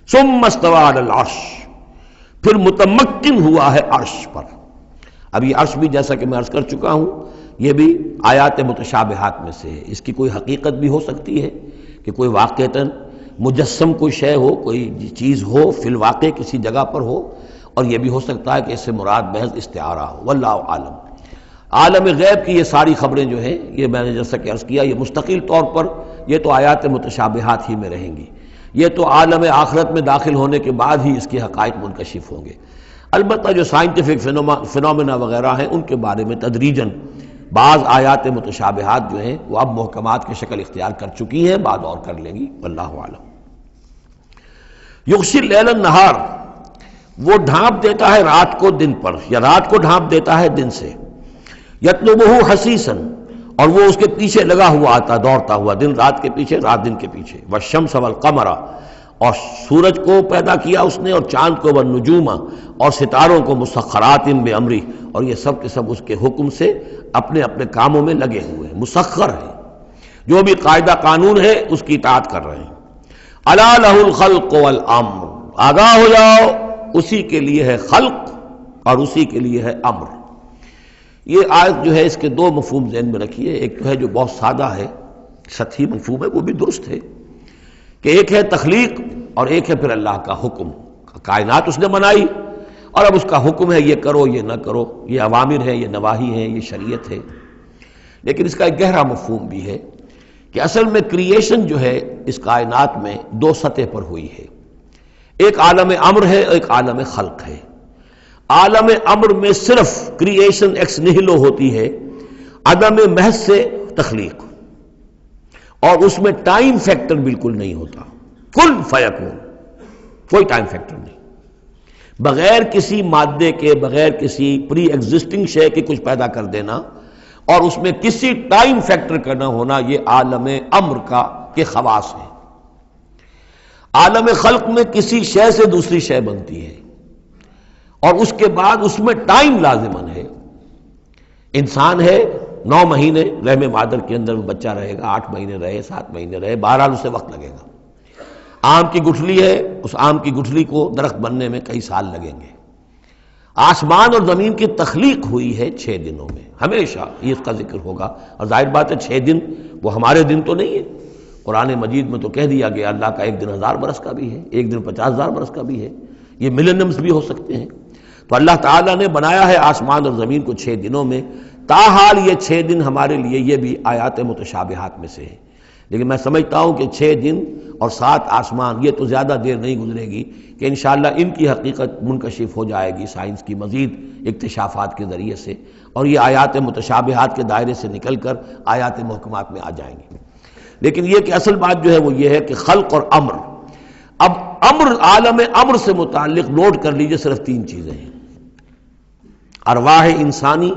Speaker 1: ثم استوى علی العرش، پھر متمکن ہوا ہے عرش پر۔ اب یہ عرش بھی جیسا کہ میں عرض کر چکا ہوں یہ بھی آیات متشابہات میں سے ہے، اس کی کوئی حقیقت بھی ہو سکتی ہے کہ کوئی واقعتاً مجسم کوئی شے ہو، کوئی چیز ہو فی الواقع کسی جگہ پر ہو، اور یہ بھی ہو سکتا ہے کہ اس سے مراد محض استعارہ ہو، واللہ عالم۔ عالم غیب کی یہ ساری خبریں جو ہیں، یہ میں نے جیسا کہ عرض کیا یہ مستقل طور پر یہ تو آیات متشابہات ہی میں رہیں گی، یہ تو عالم آخرت میں داخل ہونے کے بعد ہی اس کے حقائق منکشف ہوں گے۔ البتہ جو سائنٹیفک فنومینا وغیرہ ہیں ان کے بارے میں تدریجاً بعض آیات متشابہات جو ہیں وہ اب محکمات کی شکل اختیار کر چکی ہیں، بعد اور کر لیں گی، واللہ عالم۔ یغشی اللیل النہار، وہ ڈھانپ دیتا ہے رات کو دن پر، یا رات کو ڈھانپ دیتا ہے دن سے۔ یطلبہ حثیثا، اور وہ اس کے پیچھے لگا ہوا آتا، دوڑتا ہوا، دن رات کے پیچھے رات دن کے پیچھے۔ والشمس والقمر، اور سورج کو پیدا کیا اس نے اور چاند کو، والنجوم، اور ستاروں کو، مسخرات بامرہ، اور یہ سب کے سب اس کے حکم سے اپنے اپنے کاموں میں لگے ہوئے ہیں، مسخر ہیں، جو بھی قاعدہ قانون ہے اس کی اطاعت کر رہے ہیں۔ الا لہ الخلق والامر، آگاہ ہو جاؤ اسی کے لیے ہے خلق اور اسی کے لیے ہے امر۔ یہ آیت جو ہے اس کے 2 مفہوم ذہن میں رکھیے، ایک جو ہے جو بہت سادہ ہے، سطحی مفہوم ہے، وہ بھی درست ہے کہ ایک ہے تخلیق اور ایک ہے پھر اللہ کا حکم۔ کائنات اس نے بنائی اور اب اس کا حکم ہے یہ کرو یہ نہ کرو، یہ اوامر ہے، یہ نواہی ہے، یہ شریعت ہے۔ لیکن اس کا ایک گہرا مفہوم بھی ہے کہ اصل میں کریشن جو ہے اس کائنات میں 2 سطح پر ہوئی ہے، ایک عالم امر ہے، ایک عالم خلق ہے۔ عالم امر میں صرف کریشن ایکس نیہلو ہوتی ہے، عدم محض سے تخلیق، اور اس میں ٹائم فیکٹر بالکل نہیں ہوتا، کن فیکون، کوئی ٹائم فیکٹر نہیں، بغیر کسی مادے کے، بغیر کسی پری ایگزسٹنگ شے کے کچھ پیدا کر دینا اور اس میں کسی ٹائم فیکٹر کا نہ ہونا، یہ عالم امر کے خواص ہے۔ عالم خلق میں کسی شے سے دوسری شے بنتی ہے اور اس کے بعد اس میں ٹائم لازمن ہے۔ انسان ہے 9 مہینے رحم مادر کے اندر بچہ رہے گا، 8 مہینے رہے، 7 مہینے رہے، بہرحال اسے وقت لگے گا۔ آم کی گٹھلی ہے، اس آم کی گٹھلی کو درخت بننے میں کئی سال لگیں گے۔ آسمان اور زمین کی تخلیق ہوئی ہے 6 دنوں میں، ہمیشہ یہ اس کا ذکر ہوگا، اور ظاہر بات ہے 6 دن وہ ہمارے دن تو نہیں ہے، قرآن مجید میں تو کہہ دیا گیا اللہ کا ایک دن 1000 برس کا بھی ہے، ایک دن 50,000 برس کا بھی ہے، یہ ملینمز بھی ہو سکتے ہیں۔ تو اللہ تعالیٰ نے بنایا ہے آسمان اور زمین کو 6 دنوں میں، تاحال یہ 6 دن ہمارے لیے یہ بھی آیات متشابہات میں سے ہے، لیکن میں سمجھتا ہوں کہ 6 دن اور 7 آسمان یہ تو زیادہ دیر نہیں گزرے گی کہ انشاءاللہ ان کی حقیقت منکشف ہو جائے گی سائنس کی مزید اکتشافات کے ذریعے سے، اور یہ آیات متشابہات کے دائرے سے نکل کر آیات محکمات میں آ جائیں گی۔ لیکن یہ کہ اصل بات جو ہے وہ یہ ہے کہ خلق اور امر، اب امر، عالم امر سے متعلق نوٹ کر لیجئے صرف 3 چیزیں ہیں، ارواح انسانی،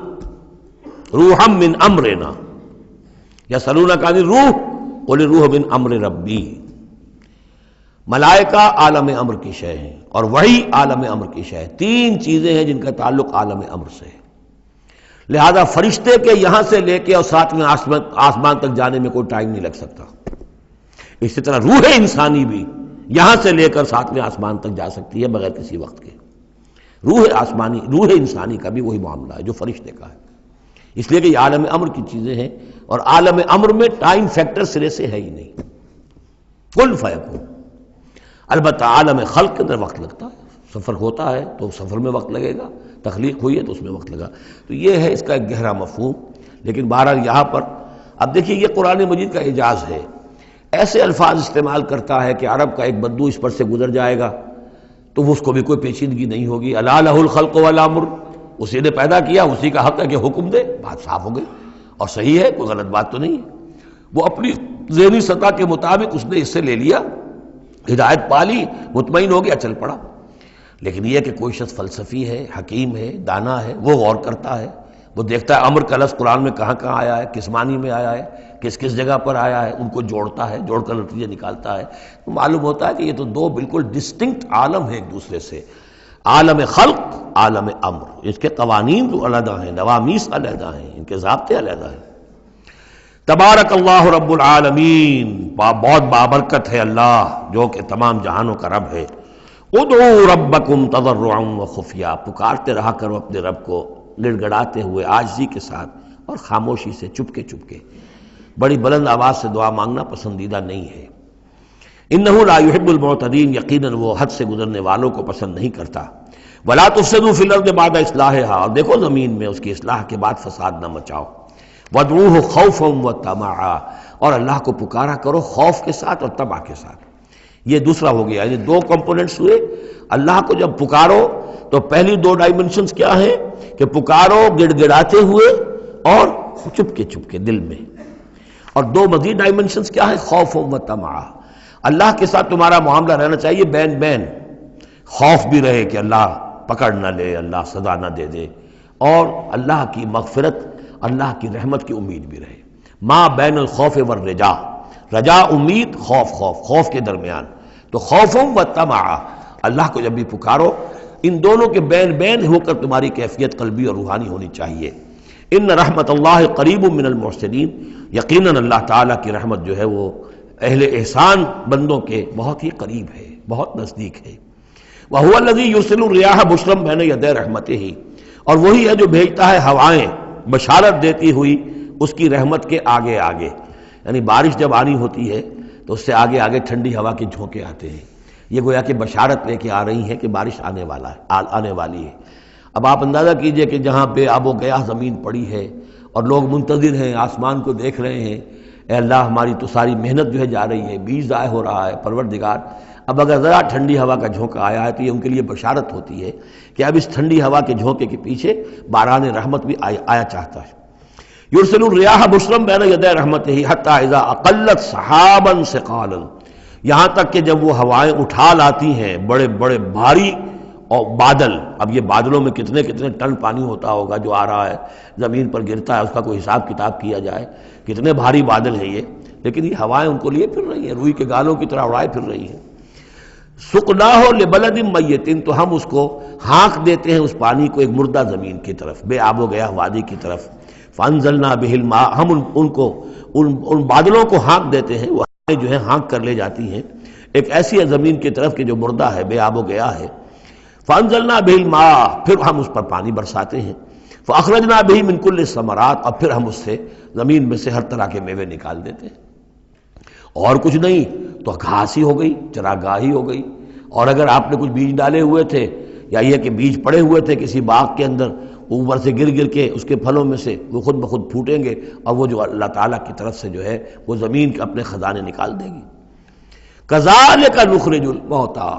Speaker 1: روحم من امرنا، یسألونک عن الروح قل الروح من امر ربی، ملائکہ عالم امر کی شے ہیں اور وحی عالم امر کی شے ہے۔ 3 چیزیں ہیں جن کا تعلق عالم امر سے ہے، لہذا فرشتے کے یہاں سے لے کے اور 7ویں آسمان تک جانے میں کوئی ٹائم نہیں لگ سکتا۔ اسی طرح روح انسانی بھی یہاں سے لے کر 7ویں آسمان تک جا سکتی ہے بغیر کسی وقت کے۔ روح انسانی کا بھی وہی معاملہ ہے جو فرشتے کا ہے، اس لیے کہ یہ عالم امر کی چیزیں ہیں، اور عالم امر میں ٹائم فیکٹر سرے سے ہے ہی نہیں، کن فیکون۔ البتہ عالم خلق کے اندر وقت لگتا ہے، سفر ہوتا ہے تو سفر میں وقت لگے گا، تخلیق ہوئی ہے تو اس میں وقت لگا، تو یہ ہے اس کا ایک گہرا مفہوم۔ لیکن بہرحال یہاں پر اب دیکھیے یہ قرآن مجید کا اعجاز ہے، ایسے الفاظ استعمال کرتا ہے کہ عرب کا ایک بدو اس پر سے گزر جائے گا تو اس کو بھی کوئی پیچیدگی نہیں ہوگی۔ الا لہ الخلق والامر، اسی نے پیدا کیا، اسی کا حق ہے کہ حکم دے، بات صاف ہو گئی اور صحیح ہے، کوئی غلط بات تو نہیں ہے۔ وہ اپنی ذہنی سطح کے مطابق اس نے اس سے لے لیا، ہدایت پا لی، مطمئن ہو گیا، چل پڑا۔ لیکن یہ کہ کوئی شخص فلسفی ہے، حکیم ہے، دانا ہے، وہ غور کرتا ہے، وہ دیکھتا ہے امر کا لفظ قرآن میں کہاں کہاں آیا ہے، کس معنی میں آیا ہے، کس کس جگہ پر آیا ہے، ان کو جوڑتا ہے، جوڑ کر نتیجے نکالتا ہے، تو معلوم ہوتا ہے کہ یہ تو دو بالکل ڈسٹنکٹ عالم ہیں ایک دوسرے سے، عالم خلق، عالم امر، اس کے قوانین جو علیحدہ ہیں، نوامیس علیحدہ ہیں، ان کے ضابطے علیحدہ ہیں۔ تبارک اللہ رب العالمین، بہت بابرکت ہے اللہ جو کہ تمام جہانوں کا رب ہے۔ ادعوا ربکم تضرعا وخفیا، پکارتے رہا کرو اپنے رب کو گڑ گڑاتے ہوئے، عاجزی کے ساتھ اور خاموشی سے، چپکے چپکے۔ بڑی بلند آواز سے دعا مانگنا پسندیدہ نہیں ہے۔ انہ لا یحب المعتدین، یقیناً وہ حد سے گزرنے والوں کو پسند نہیں کرتا۔ ولا تفسدوا فی الارض بعد اصلاحها، اور دیکھو زمین میں اس کی اصلاح کے بعد فساد نہ مچاؤ۔ وادعوہ خوفا وطمعا، اور اللہ کو پکارا کرو خوف کے ساتھ اور طمع کے ساتھ۔ یہ دوسرا ہو گیا، یہ دو کمپوننٹس ہوئے۔ اللہ کو جب پکارو تو پہلی دو ڈائمنشنز کیا ہیں کہ پکارو گڑ گڑاتے ہوئے اور چپکے چپکے دل میں، اور دو مزید ڈائمنشنز کیا ہیں، خوف و طمع۔ اللہ کے ساتھ تمہارا معاملہ رہنا چاہیے بین بین، خوف بھی رہے کہ اللہ پکڑ نہ لے، اللہ سزا نہ دے دے، اور اللہ کی مغفرت، اللہ کی رحمت کی امید بھی رہے۔ ما بین الخوف والرجا، رجا امید، خوف خوف، خوف کے درمیان، تو خوف و طمع، اللہ کو جب بھی پکارو ان دونوں کے بین بین ہو کر تمہاری کیفیت قلبی اور روحانی ہونی چاہیے۔ ان رحمت اللہ قریب من المحسنین، یقیناً اللہ تعالیٰ کی رحمت جو ہے وہ اہل احسان بندوں کے بہت ہی قریب ہے، بہت نزدیک ہے۔ وَهُوَ الَّذِي يُرْسِلُ الرِّيَاحَ بُشْرًا بَيْنَ يَدَيْ رَحْمَتِهِ، اور وہی ہے جو بھیجتا ہے ہوائیں بشارت دیتی ہوئی اس کی رحمت کے آگے آگے، یعنی بارش جب آنی ہوتی ہے تو اس سے آگے آگے ٹھنڈی ہوا کے جھونکے آتے ہیں، یہ گویا کہ بشارت لے کے آ رہی ہے کہ بارش آنے والی ہے۔ اب آپ اندازہ کیجئے کہ جہاں بے آب و گیا زمین پڑی ہے اور لوگ منتظر ہیں، آسمان کو دیکھ رہے ہیں، اے اللہ ہماری تو ساری محنت جو ہے جا رہی ہے، بیج ضائع ہو رہا ہے، پروردگار اب اگر ذرا ٹھنڈی ہوا کا جھونکا آیا ہے تو یہ ان کے لیے بشارت ہوتی ہے کہ اب اس ٹھنڈی ہوا کے جھونکے کے پیچھے باران رحمت بھی آیا چاہتا ہے۔ یرسل الریاح بشرا بین یدی رحمتہ حتی اذا اقلت سحابا ثقالا، یہاں تک کہ جب وہ ہوائیں اٹھا لاتی ہیں بڑے بڑے بھاری اور بادل، اب یہ بادلوں میں کتنے کتنے ٹن پانی ہوتا ہوگا جو آ رہا ہے زمین پر گرتا ہے، اس کا کوئی حساب کتاب کیا جائے کتنے بھاری بادل ہیں یہ، لیکن یہ ہوائیں ان کو لیے پھر رہی ہیں، روئی کے گالوں کی طرح اڑائے پھر رہی ہیں۔ سقناہ لبلد میت، تو ہم اس کو ہانک دیتے ہیں اس پانی کو ایک مردہ زمین کی طرف، بے آب و گیا وادی کی طرف۔ فانزلنا بہ الماء، ہم ان بادلوں کو ہانک دیتے ہیں، وہ جو ہے ہانک کر لے جاتی ہیں ایک ایسی زمین کی طرف کہ جو مردہ ہے، بے آب و گیا ہے۔ فانزلنا بہ الماء، پھر ہم اس پر پانی برساتے ہیں۔ فاخرجنا بہ من کل الثمرات، اور پھر ہم اس سے زمین میں سے ہر طرح کے میوے نکال دیتے ہیں۔ اور کچھ نہیں تو گھاس ہی ہو گئی، چراگاہی ہو گئی، اور اگر آپ نے کچھ بیج ڈالے ہوئے تھے یا یہ کہ بیج پڑے ہوئے تھے کسی باغ کے اندر، اوپر سے گر گر کے اس کے پھلوں میں سے وہ خود بخود پھوٹیں گے، اور وہ جو اللہ تعالیٰ کی طرف سے جو ہے وہ زمین کے اپنے خزانے نکال دے گی۔ کذالک نخرج الموتیٰ،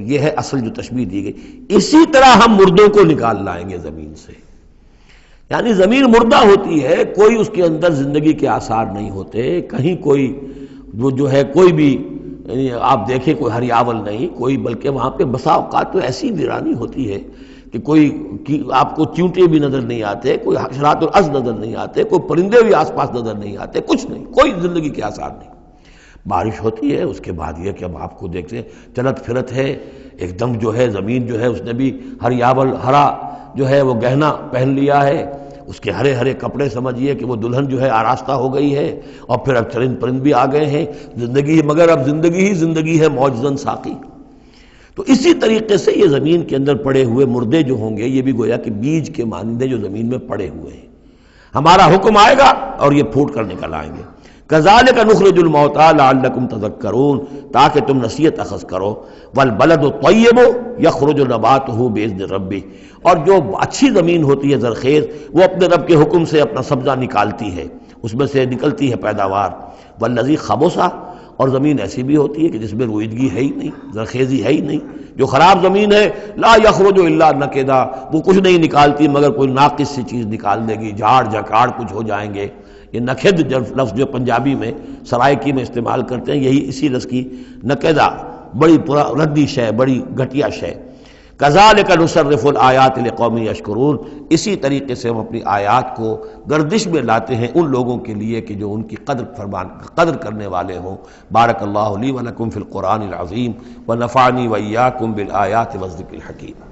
Speaker 1: یہ ہے اصل جو تشبیہ دی گئی، اسی طرح ہم مردوں کو نکال لائیں گے زمین سے۔ یعنی زمین مردہ ہوتی ہے، کوئی اس کے اندر زندگی کے آثار نہیں ہوتے، کہیں کوئی وہ جو ہے کوئی بھی آپ دیکھیں کوئی ہریاول نہیں کوئی، بلکہ وہاں پہ بسا اوقات تو ایسی ویرانی ہوتی ہے کہ کوئی آپ کو چیونٹے بھی نظر نہیں آتے، کوئی حشرات الارض نظر نہیں آتے، کوئی پرندے بھی آس پاس نظر نہیں آتے، کچھ نہیں، کوئی زندگی کے آثار نہیں۔ بارش ہوتی ہے، اس کے بعد یہ کہ اب آپ کو دیکھتے ہیں چلت پھرت ہے، ایک دم جو ہے زمین جو ہے اس نے بھی ہریاول ہرا جو ہے وہ گہنا پہن لیا ہے، اس کے ہرے ہرے کپڑے سمجھیے کہ وہ دلہن جو ہے آراستہ ہو گئی ہے، اور پھر اب چرند پرند بھی آ گئے ہیں، زندگی، مگر اب زندگی ہی زندگی ہے معجزاً ساقی۔ تو اسی طریقے سے یہ زمین کے اندر پڑے ہوئے مردے جو ہوں گے یہ بھی گویا کہ بیج کے مانندے جو زمین میں پڑے ہوئے ہیں، ہمارا حکم آئے گا اور یہ پھوٹ کر نکل آئیں گے۔ کذالک نخرج الموتیٰ لعلکم تذکرون، تاکہ تم نصیحت اخذ کرو۔ والبلد الطیب یخرج نباتہ باذن ربہ، اور جو اچھی زمین ہوتی ہے زرخیز، وہ اپنے رب کے حکم سے اپنا سبزہ نکالتی ہے، اس میں سے نکلتی ہے پیداوار۔ والذی خبث، اور زمین ایسی بھی ہوتی ہے کہ جس میں رویدگی ہے ہی نہیں، زرخیزی ہے ہی نہیں، جو خراب زمین ہے لا یخرج الا نکدا، وہ کچھ نہیں نکالتی مگر کوئی ناقص سی چیز نکال دے گی، جھاڑ جھکاڑ کچھ ہو جائیں گے۔ یہ نکھد لفظ جو پنجابی میں سرائکی میں استعمال کرتے ہیں، یہی اسی لفظ کی نکدہ، بڑی ردی شے، بڑی گھٹیا شے۔ کذالک نصرف الآیات لقوم یشکرون، اسی طریقے سے ہم اپنی آیات کو گردش میں لاتے ہیں ان لوگوں کے لیے کہ جو ان کی قدر کرنے والے ہوں۔ بارک اللہ لی ولکم فی القرآن العظیم ونفعنی وإیاکم بالآیات والذکر الحکیم۔